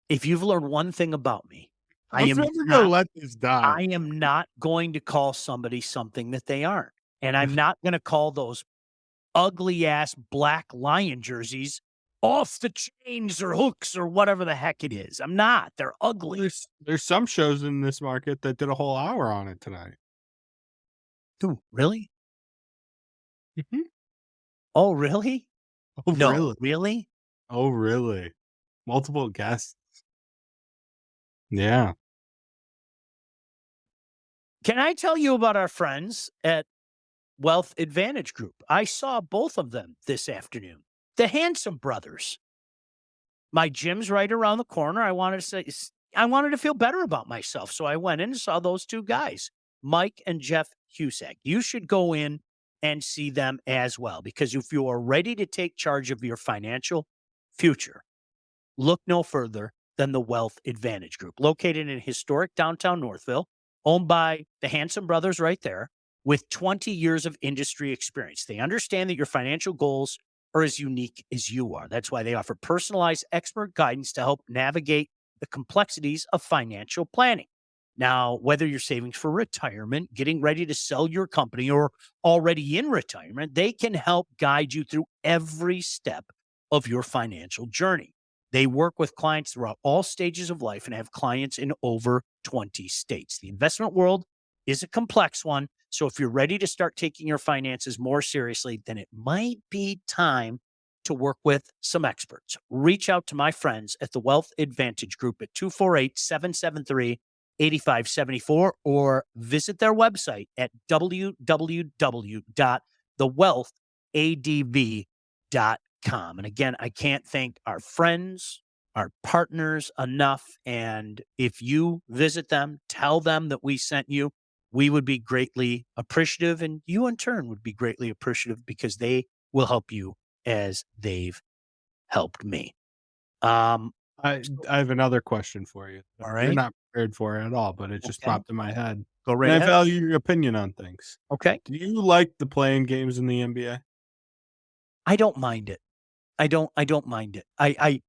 If you've learned one thing about me, I am never not, gonna let this die. I am not going to call somebody something that they aren't. And I'm not going to call those ugly ass black Lion jerseys off the chains or hooks or whatever the heck it is. I'm not. They're ugly. There's some shows in this market that did a whole hour on it tonight. Dude, really? Mhm. Oh, really? Oh, No, really? really? Oh, really? Multiple guests. Yeah. Can I tell you about our friends at Wealth Advantage Group? I saw both of them this afternoon. The Handsome Brothers. My gym's right around the corner. I wanted to feel better about myself. So I went in and saw those two guys, Mike and Jeff Husak. You should go in and see them as well, because if you are ready to take charge of your financial future, look no further than the Wealth Advantage Group, located in historic downtown Northville, owned by the Handsome Brothers right there, with 20 years of industry experience. They understand that your financial goals are as unique as you are. That's why they offer personalized expert guidance to help navigate the complexities of financial planning. Now, whether you're saving for retirement, getting ready to sell your company, or already in retirement, they can help guide you through every step of your financial journey. They work with clients throughout all stages of life and have clients in over 20 states. The investment world is a complex one. So if you're ready to start taking your finances more seriously, then it might be time to work with some experts. Reach out to my friends at the Wealth Advantage Group at 248-773-8574 or visit their website at www.thewealthadv.com. And again, I can't thank our friends, our partners enough. And if you visit them, tell them that we sent you. We would be greatly appreciative, and you in turn would be greatly appreciative, because they will help you as they've helped me. I have another question for you. All You're right. not prepared for it at all, but it just Okay. popped in my head. Go right And I ahead. value your opinion on things. Okay. Do you like the playing games in the NBA? I don't mind it. I don't mind it. I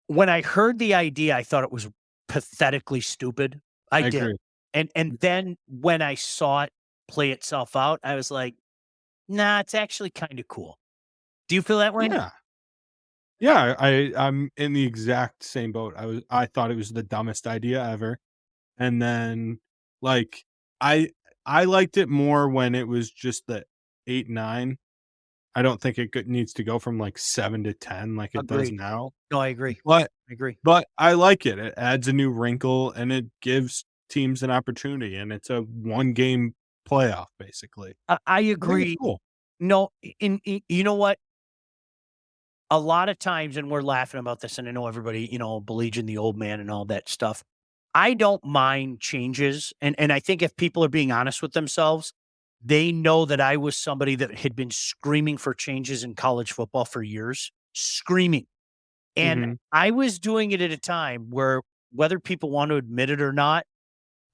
when I heard the idea, I thought it was pathetically stupid. I did. agree. And then when I saw it play itself out, I was like, nah, it's actually kind of cool. Do you feel that way? Yeah. Yeah, I'm in the exact same boat. I thought it was the dumbest idea ever. And then like I I liked it more when it was just the 8, 9. I don't think needs to go from like 7 to 10 like it does Agreed. now. No, I agree. But I agree. but I like it. It adds a new wrinkle and it gives teams an opportunity, and it's a one game playoff basically. I I think it's agree. cool. No, you know what? A lot of times, and we're laughing about this, and I know everybody, believes in the old man and all that stuff. I don't mind changes, and I think if people are being honest with themselves, they know that I was somebody that had been screaming for changes in college football for years, screaming. And Mhm. I was doing it at a time where, whether people want to admit it or not,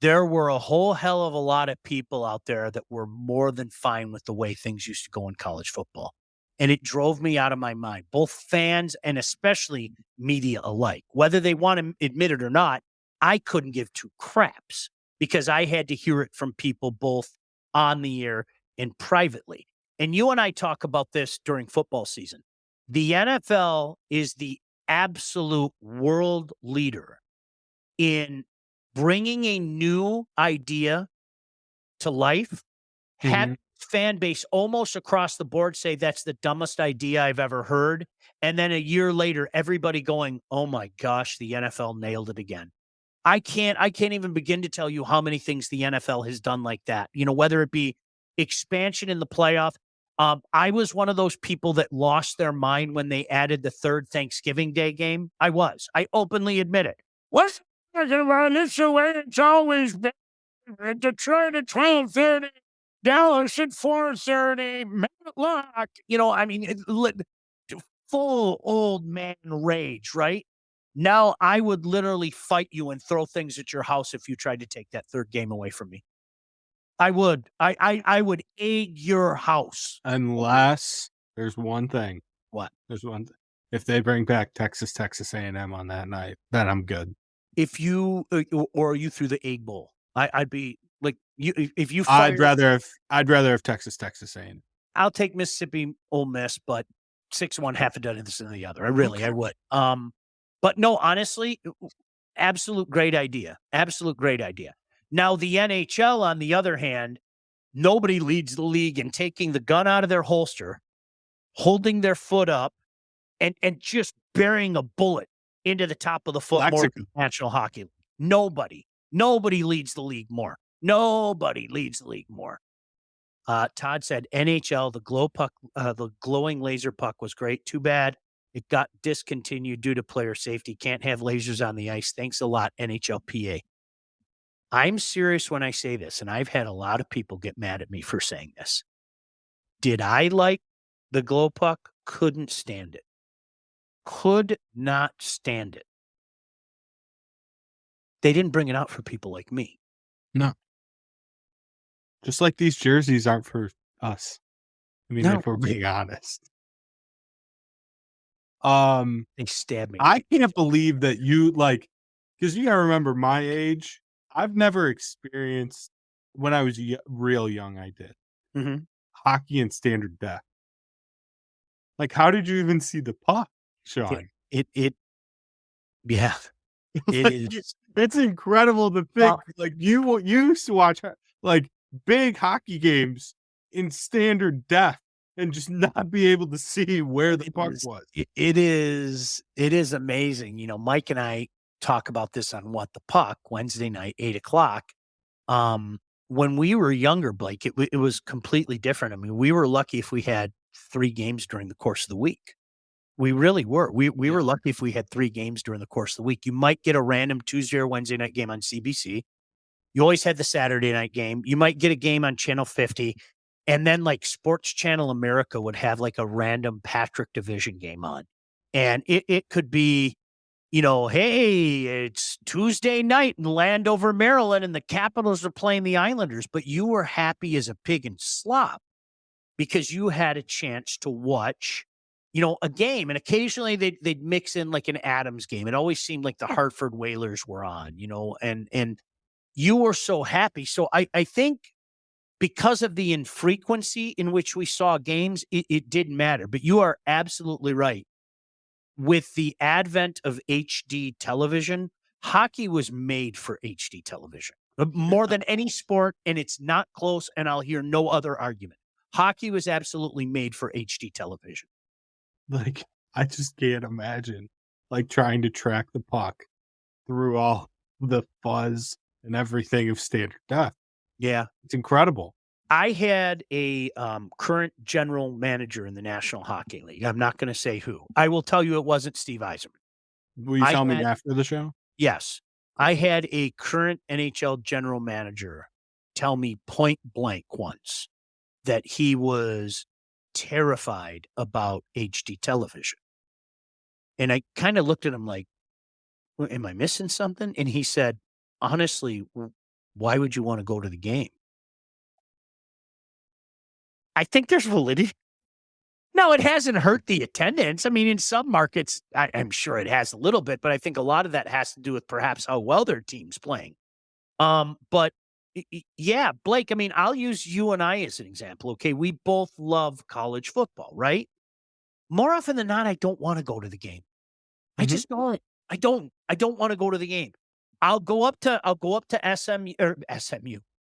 there were a whole hell of a lot of people out there that were more than fine with the way things used to go in college football. And it drove me out of my mind, both fans and especially media alike. Whether they want to admit it or not, I couldn't give two craps, because I had to hear it from people both on the air and privately. And you and I talk about this during football season. The NFL is the absolute world leader in bringing a new idea to life, Mhm. having fan base almost across the board say that's the dumbest idea I've ever heard, and then a year later, everybody going, "Oh my gosh, the NFL nailed it again." I can't even begin to tell you how many things the NFL has done like that. Whether it be expansion in the playoff. I was one of those people that lost their mind when they added the third Thanksgiving Day game. I openly admit it. What's talking about? This the way it's always been. Detroit at 12:30, Dallas at 4:30, Matlock. I mean, full old man rage, right? Now I would literally fight you and throw things at your house if you tried to take that third game away from me. I would. I would aid your house. Unless there's one thing. What? There's one thing. If they bring back Texas A&M on that night, then I'm good. If you or you threw the egg bowl, I'd be like you. If you I'd fired, rather have Texas A&M. I'll take Mississippi Ole Miss, but 6-1, half a dozen this and the other. I Okay. would. But no, honestly, absolute great idea. Absolute great idea. Now, the NHL, on the other hand, nobody leads the league in taking the gun out of their holster, holding their foot up, and just burying a bullet into the top of the foot more Lexico. than National Hockey League. Nobody. Nobody leads the league more. Nobody leads the league more. Todd said NHL, the glowing laser puck was great. Too bad it got discontinued due to player safety. Can't have lasers on the ice. Thanks a lot, NHLPA. I'm serious when I say this, and I've had a lot of people get mad at me for saying this. Did I like the glow puck? Couldn't stand it. Could not stand it. They didn't bring it out for people like me. No. Just like these jerseys aren't for us. I mean, No. if we're being honest. They stabbed me. I can't believe that you because you gotta remember my age. I've never experienced when I was real young. I did hockey in standard def. Like, how did you even see the puck, Sean? Yeah. It is. It's incredible to think. Like you used to watch like big hockey games in standard def and just not be able to see where the puck was. It is amazing. You know, Mike and I talk about this on What the Puck Wednesday night, 8:00. When we were younger, Blake, it was completely different. I mean, we were lucky if we had 3 games during the course of the week. We really were. We were lucky if we had 3 games during the course of the week. You might get a random Tuesday or Wednesday night game on CBC. You always had the Saturday night game. You might get a game on Channel 50. And then like Sports Channel America would have like a random Patrick Division game on. And it could be, you know, hey, it's Tuesday night in Landover, Maryland, and the Capitals are playing the Islanders. But you were happy as a pig in slop because you had a chance to watch, you know, a game. And occasionally they'd mix in like an Adams game. It always seemed like the Hartford Whalers were on, you know, and you were so happy. So I think because of the infrequency in which we saw games, it didn't matter. But you are absolutely right. With the advent of HD television, hockey was made for HD television more than any sport, and it's not close, and I'll hear no other argument. Hockey was absolutely made for HD television. Like, I just can't imagine, like, trying to track the puck through all the fuzz and everything of standard def. Yeah. It's incredible. I had a current general manager in the National Hockey League. I'm not going to say who. I will tell you it wasn't Steve Yzerman. Will you tell me after the show? Yes. I had a current NHL general manager tell me point blank once that he was terrified about HD television. And I kind of looked at him like, am I missing something? And he said, honestly, why would you want to go to the game? I think there's validity. No, it hasn't hurt the attendance. I mean, in some markets, I'm sure it has a little bit, but I think a lot of that has to do with perhaps how well their team's playing. But yeah, Blake, I mean, I'll use you and I as an example. Okay. We both love college football, right? More often than not, I don't want to go to the game. I just don't. I don't want to go to the game. I'll go up to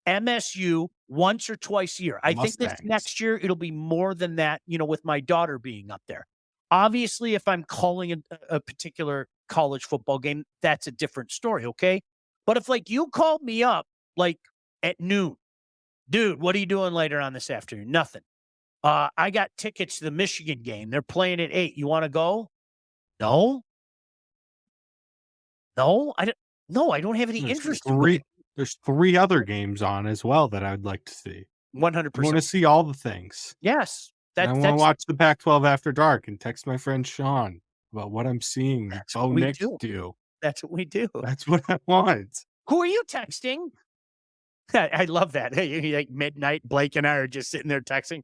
MSU once or twice a year. I think this next year it'll be more than that, you know, with my daughter being up there. Obviously, if I'm calling a particular college football game, that's a different story, okay? But if like you called me up like at noon, dude, what are you doing later on this afternoon? Nothing. I got tickets to the Michigan game. They're playing at 8. You want to go? No, I don't have any interest. There's 3 other games on as well that I would like to see. 100%. I want to see all the things. Yes. I want to watch the Pac-12 after dark and text my friend Sean about what I'm seeing. That's what we do. That's what we do. That's what I want. Who are you texting? I love that. Hey, like midnight, Blake and I are just sitting there texting.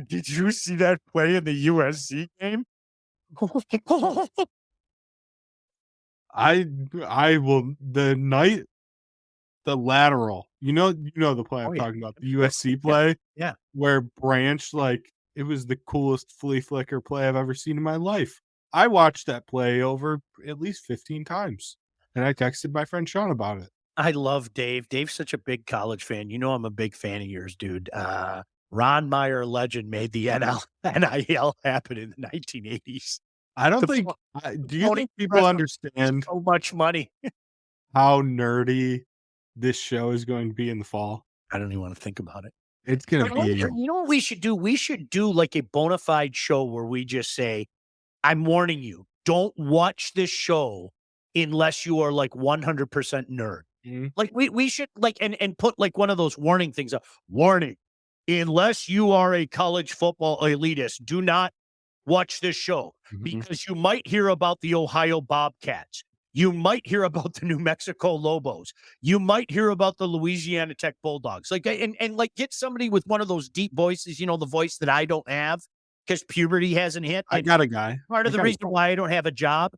Did you see that play in the USC game? I will the lateral. You know the play I'm talking about, the USC play. Yeah. Where Branch, like, it was the coolest flea flicker play I've ever seen in my life. I watched that play over at least 15 times. And I texted my friend Sean about it. I love Dave. Dave's such a big college fan. You know I'm a big fan of yours, dude. Ron Meyer legend made the NIL happen in the 1980s. I don't think. Do you think people understand so much money? How nerdy this show is going to be in the fall? I don't even want to think about it. It's going to be. You know what we should do? We should do like a bona fide show where we just say, I'm warning you, don't watch this show unless you are like 100% nerd. Mhm. Like we should like and put like one of those warning things up. Warning, unless you are a college football elitist, do not watch this show Mhm. because you might hear about the Ohio Bobcats. You might hear about the New Mexico Lobos. You might hear about the Louisiana Tech Bulldogs. Like and like get somebody with one of those deep voices, you know, the voice that I don't have because puberty hasn't hit. I got a guy. Part of the reason why I don't have a job.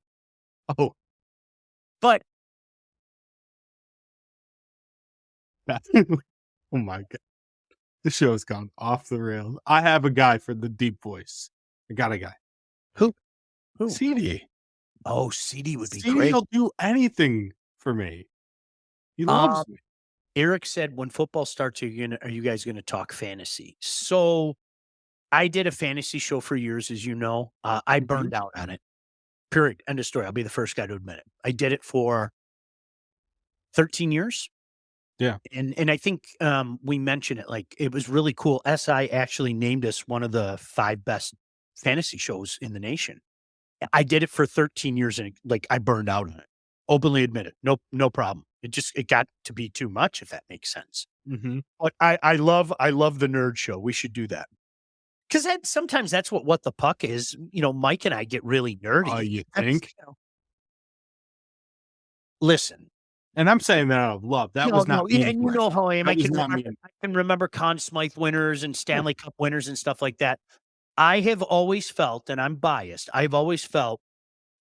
Oh, But oh my God. This show has gone off the rails. I have a guy for the deep voice. I got a guy. who? CD. Oh, CD would be CD great. will do anything for me. He loves me. Eric said, when football starts, are you guys going to talk fantasy? So I did a fantasy show for years, as you know. I burned out on it. Period. End of story. I'll be the first guy to admit it. I did it for 13 years. Yeah. And I think we mentioned it. Like, it was really cool. SI actually named us one of the 5 best fantasy shows in the nation. I did it for 13 years and like I burned out on it. Openly admit it. No problem. It got to be too much, if that makes sense. Mm-hmm. But I love the nerd show. We should do that. Because sometimes that's what the puck is. You know, Mike and I get really nerdy. Oh, you think? Listen. And I'm saying that out of love. That was not me. And you know how I am. I That can remember Conn Smythe winners and Stanley Cup winners and stuff like that. I have always felt, and I'm biased, I've always felt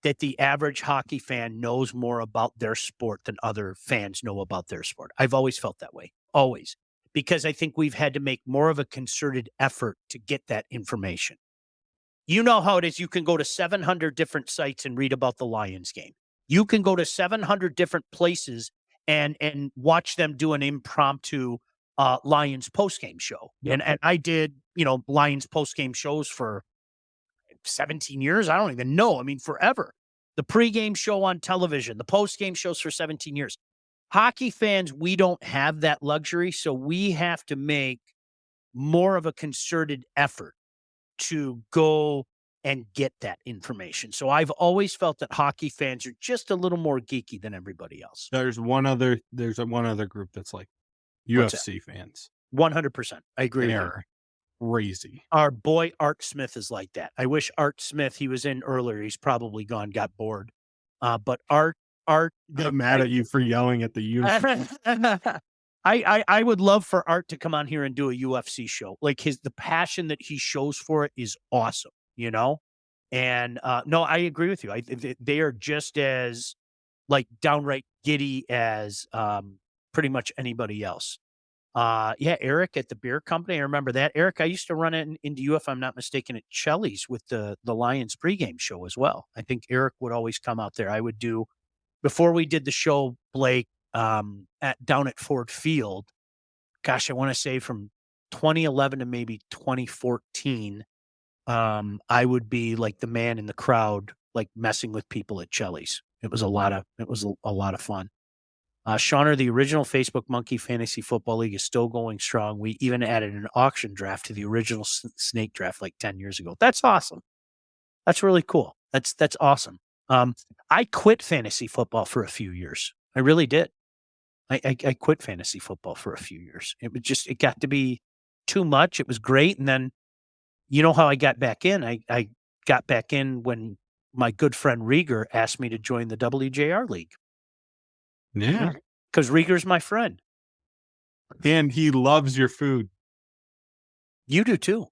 that the average hockey fan knows more about their sport than other fans know about their sport. I've always felt that way. Always. Because I think we've had to make more of a concerted effort to get that information. You know how it is. You can go to 700 different sites and read about the Lions game. You can go to 700 different places and watch them do an impromptu Lions postgame show. Yep. And I did, Lions postgame shows for 17 years. I don't even know. I mean, forever. The pregame show on television, the postgame shows for 17 years. Hockey fans, we don't have that luxury, so we have to make more of a concerted effort to go and get that information. So I've always felt that hockey fans are just a little more geeky than everybody else. There's one other group that's like UFC fans. 100%. I agree. They're crazy. Our boy Art Smith is like that. I wish Art Smith, he was in earlier. He's probably gone, got bored. But Art got mad at you for yelling at the UFC. I would love for Art to come on here and do a UFC show. Like the passion that he shows for it is awesome, And no, I agree with you. They are just as like downright giddy as pretty much anybody else. Yeah, Eric at the beer company. I remember that. Eric, I used to run it into you, if I'm not mistaken, at Shelley's with the Lions pregame show as well. I think Eric would always come out there. I would do, before we did the show, Blake, down at Ford Field, gosh, I want to say from 2011 to maybe 2014, I would be like the man in the crowd, like messing with people at Shelley's. It was a lot of fun. Shawn, the original Facebook Monkey Fantasy Football League is still going strong. We even added an auction draft to the original snake draft like 10 years ago. That's awesome. That's really cool. That's awesome. I quit fantasy football for a few years. I really did. I quit fantasy football for a few years. It got to be too much. It was great. And then, you know how I got back in? I got back in when my good friend Rieger asked me to join the WJR League. Yeah. Because Rieger's my friend. And he loves your food. You do too.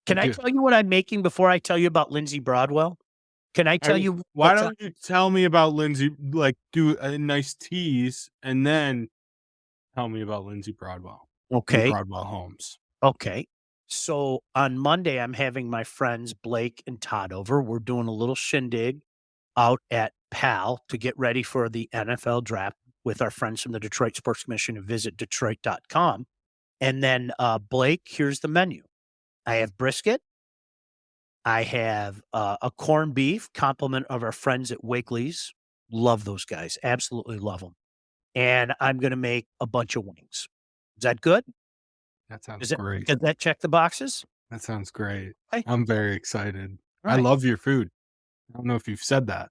Can I tell you what I'm making before I tell you about Lindsay Broadwell? Can I tell you? Why don't you tell me about Lindsay, like do a nice tease and then tell me about Lindsay Broadwell. Okay. Broadwell Homes. Okay. So on Monday, I'm having my friends Blake and Todd over. We're doing a little shindig out at PAL to get ready for the NFL draft with our friends from the Detroit Sports Commission and visit Detroit.com. And then Blake, here's the menu. I have brisket. I have a corned beef, compliment of our friends at Wakely's. Love those guys. Absolutely love them. and I'm going to make a bunch of wings. Is that good? That sounds great. Does that check the boxes? That sounds great. Okay. I'm very excited. I Right. love your food. I don't know if you've said that.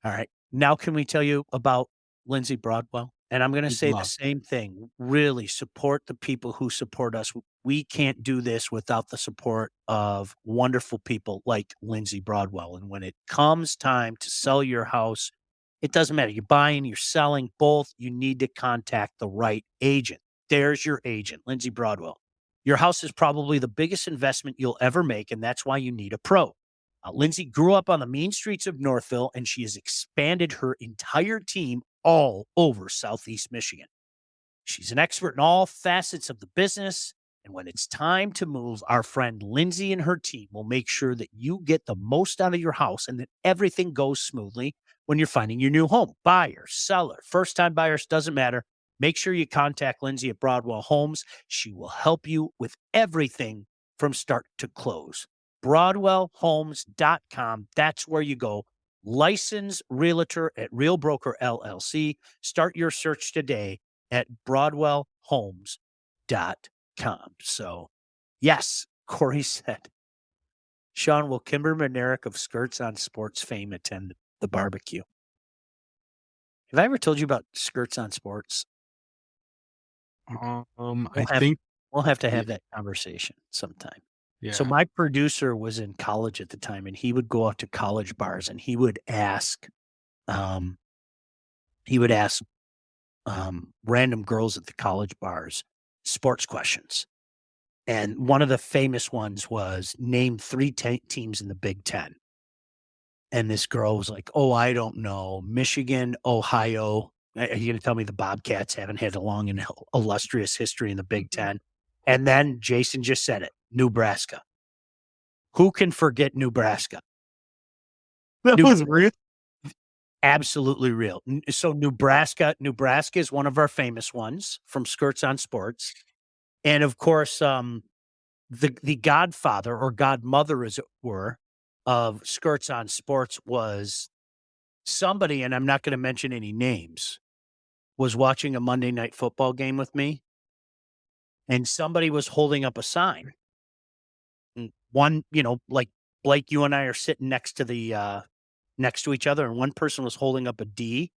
All right. Now, can we tell you about Lindsay Broadwell? And I'm going to We'd say the love. same thing. Really support the people who support us. We can't do this without the support of wonderful people like Lindsay Broadwell. And when it comes time to sell your house, it doesn't matter. You're buying, you're selling, both. You need to contact the right agent. There's your agent, Lindsay Broadwell. Your house is probably the biggest investment you'll ever make, and that's why you need a pro. Lindsay grew up on the mean streets of Northville, and she has expanded her entire team all over Southeast Michigan. She's an expert in all facets of the business, and when it's time to move, our friend Lindsay and her team will make sure that you get the most out of your house and that everything goes smoothly when you're finding your new home. Buyer, seller, first-time buyers, doesn't matter. Make sure you contact Lindsay at Broadwell Homes. She will help you with everything from start to close. BroadwellHomes.com. That's where you go. Licensed realtor at Real Broker LLC. Start your search today at BroadwellHomes.com. So, yes, Corey said, Shawn, will Kimberman and Eric of Skirts on Sports fame attend the barbecue? Have I ever told you about Skirts on Sports? I think we'll have to have that conversation sometime. Yeah. So my producer was in college at the time, and he would go out to college bars and he would ask random girls at the college bars sports questions. And one of the famous ones was name 3 teams in the Big Ten. And this girl was like, oh, I don't know. Michigan, Ohio. Are you going to tell me the Bobcats haven't had a long and illustrious history in the Big Ten? And then Jason just said it, Nebraska. Who can forget Nebraska? That was real. Absolutely real. So Nebraska is one of our famous ones from Skirts on Sports. And of course, the godfather or godmother, as it were, of Skirts on Sports was somebody, and I'm not going to mention any names, was watching a Monday Night Football game with me, and somebody was holding up a sign. And one, like Blake, you and I are sitting next to each other, and one person was holding up a D,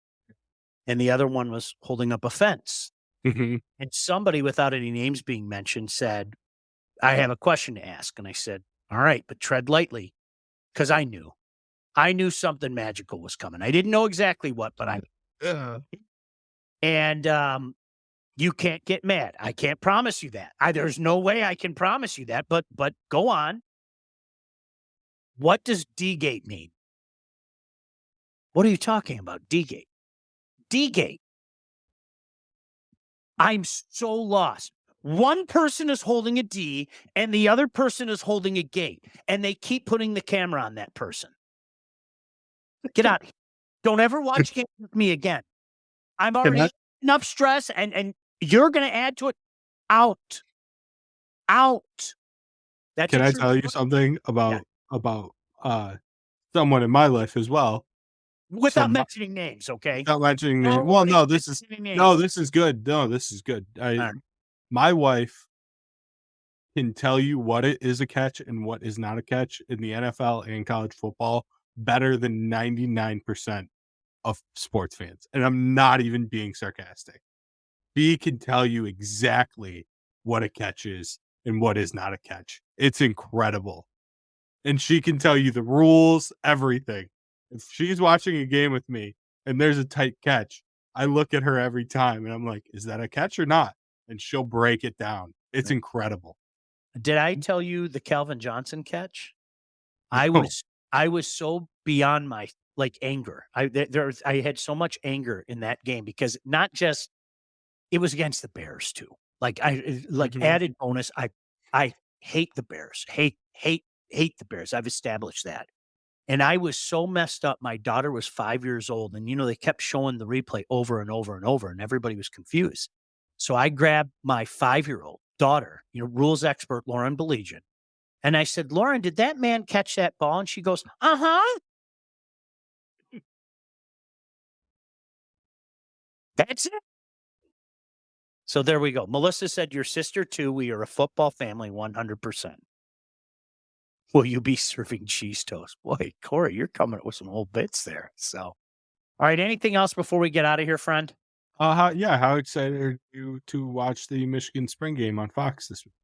and the other one was holding up a fence. Mm-hmm. And somebody, without any names being mentioned, said, I have a question to ask. And I said, all right, but tread lightly, because I knew something magical was coming. I didn't know exactly what, but and you can't get mad. I can't promise you that. There's no way I can promise you that, but go on. What does D-gate mean? What are you talking about? D-gate. D-gate. I'm so lost. One person is holding a D and the other person is holding a gate, and they keep putting the camera on that person. Get out of here. Don't ever watch games with me again. I'm already enough stress, and you're going to add to it. Out. That's Can I tell you something about someone in my life as well? Without mentioning names, okay? Without mentioning names. Well, no, this is good. No, this is good. My wife can tell you what it is a catch and what is not a catch in the NFL and college football better than 99% of sports fans. And I'm not even being sarcastic. She can tell you exactly what a catch is and what is not a catch. It's incredible. And she can tell you the rules, everything. If she's watching a game with me and there's a tight catch, I look at her every time and I'm like, is that a catch or not? And she'll break it down. It's incredible. Did I tell you the Calvin Johnson catch? I was so beyond my anger. I had so much anger in that game because not just it was against the Bears too. Added bonus. I hate the Bears. Hate the Bears. I've established that. And I was so messed up. My daughter was 5 years old, and they kept showing the replay over and over and over, and everybody was confused. So I grabbed my 5-year-old daughter, rules expert Lauren Belegian, and I said, Lauren, did that man catch that ball? And she goes, uh-huh. That's it. So there we go. Melissa said, your sister too. We are a football family, 100%. Will you be serving cheese toast? Boy, Corey, you're coming up with some old bits there. So, all right. Anything else before we get out of here, friend? How excited are you to watch the Michigan spring game on Fox this week?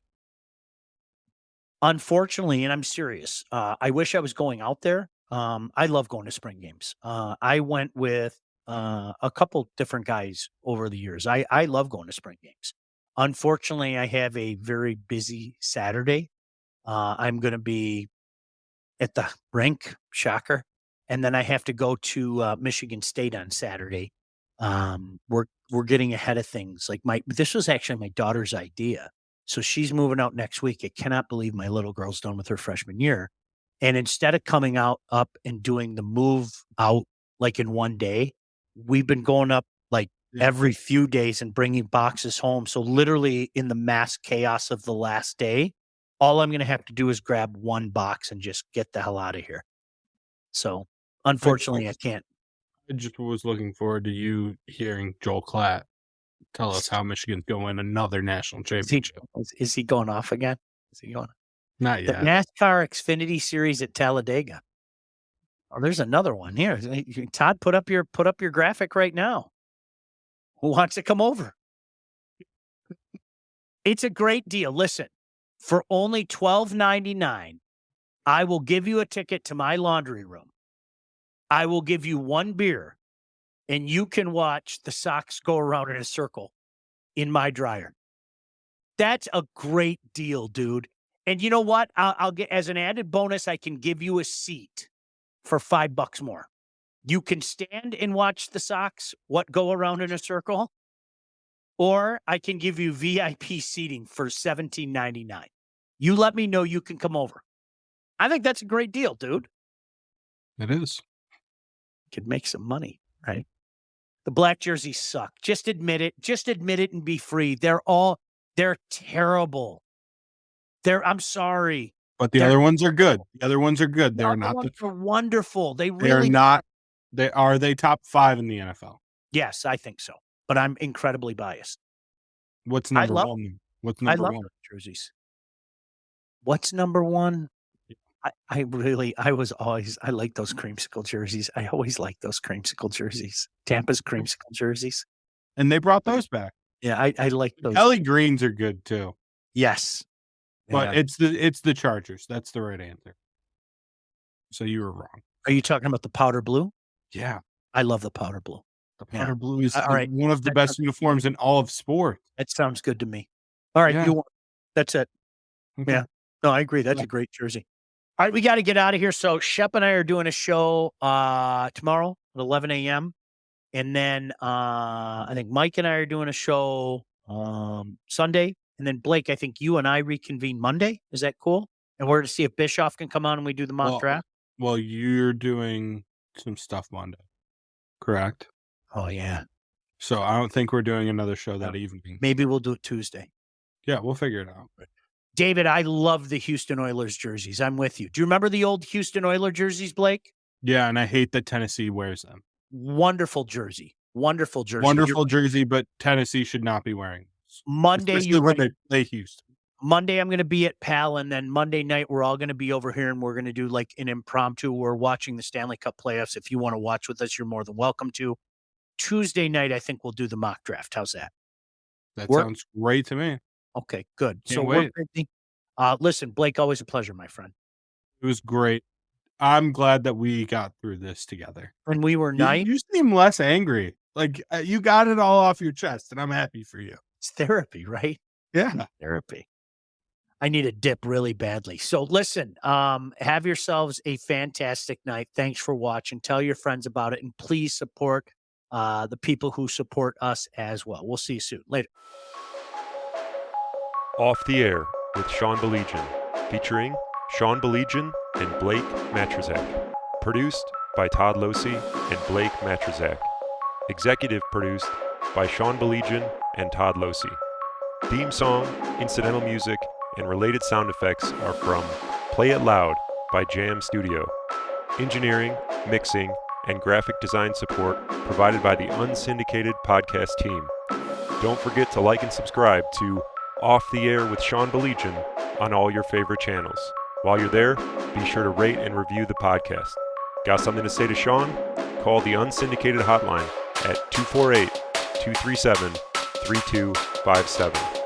Unfortunately, and I'm serious, I wish I was going out there. I love going to spring games. I went with a couple different guys over the years. I love going to spring games. Unfortunately, I have a very busy Saturday. I'm going to be at the rink, shocker, and then I have to go to Michigan State on Saturday. We're getting ahead of things. Like this was actually my daughter's idea. So she's moving out next week. I cannot believe my little girl's done with her freshman year. And instead of coming up and doing the move out like in one day, we've been going up like every few days and bringing boxes home. So literally in the mass chaos of the last day, all I'm going to have to do is grab one box and just get the hell out of here. So unfortunately, I can't. I just was looking forward to you hearing Joel Klatt tell us how Michigan's going to win another national championship. Is he going off again? Is he going? Not The yet. NASCAR Xfinity Series at Talladega. Oh, there's another one here. Todd, put up your graphic right now. Who wants to come over? It's a great deal. Listen, for only $12.99, I will give you a ticket to my laundry room. I will give you one beer, and you can watch the socks go around in a circle in my dryer. That's a great deal, dude. And you know what? I'll get, as an added bonus, I can give you a seat for $5 more. You can stand and watch the socks go around in a circle, or I can give you VIP seating for $17.99. You let me know you can come over. I think that's a great deal, dude. It is. Could make some money, right? The black jerseys suck. Just admit it. Just admit it and be free. They're terrible. I'm sorry. But the other ones are good. The other ones are good. They're not. They're wonderful. They really They're not. Are they top 5 in the NFL? Yes, I think so. But I'm incredibly biased. What's number one? What's number one? Jerseys. What's number one? I like those creamsicle jerseys. I always like those creamsicle jerseys. Tampa's creamsicle jerseys. And they brought those back. Yeah, I like those. Kelly Greens are good too. Yes. But it's the Chargers. That's the right answer. So you were wrong. Are you talking about the powder blue? Yeah. I love the powder blue. The powder blue is one of the best uniforms in all of sports. That sounds good to me. All right. Yeah. That's it. Okay. Yeah. No, I agree. That's a great jersey. All right. We got to get out of here. So Shep and I are doing a show tomorrow at 11 a.m. And then I think Mike and I are doing a show Sunday. And then Blake, I think you and I reconvene Monday. Is that cool? And we're to see if Bischoff can come on and we do the mock draft. Well, you're doing some stuff Monday, correct? Oh, yeah. So I don't think we're doing another show that evening. Maybe we'll do it Tuesday. Yeah, we'll figure it out. David, I love the Houston Oilers jerseys. I'm with you. Do you remember the old Houston Oilers jerseys, Blake? Yeah, and I hate that Tennessee wears them. Wonderful jersey. Wonderful jersey. Wonderful jersey, but Tennessee should not be wearing this. Monday, when they play Houston. Monday, I'm going to be at Pal, and then Monday night, we're all going to be over here, and we're going to do like an impromptu. We're watching the Stanley Cup playoffs. If you want to watch with us, you're more than welcome to. Tuesday night, I think we'll do the mock draft. How's that? That sounds great to me. Okay, good. Can't wait. We're busy. Listen, Blake, always a pleasure, my friend. It was great. I'm glad that we got through this together. And we were nice. You seem less angry. Like you got it all off your chest, and I'm happy for you. It's therapy, right? Yeah. Therapy. I need a dip really badly. So listen, have yourselves a fantastic night. Thanks for watching. Tell your friends about it, and please support the people who support us as well. We'll see you soon. Later. Off the Air with Shawn Belegian, featuring Shawn Belegian and Blake Matrazak. Produced by Todd Losey and Blake Matrazak. Executive produced by Shawn Belegian and Todd Losey. Theme song, incidental music, and related sound effects are from Play It Loud by Jam Studio. Engineering, mixing, and graphic design support provided by the unsyndicated podcast team. Don't forget to like and subscribe to Off the Air with Shawn Belegian on all your favorite channels. While you're there, be sure to rate and review the podcast. Got something to say to Shawn? Call the unsyndicated hotline at 248-237-3257.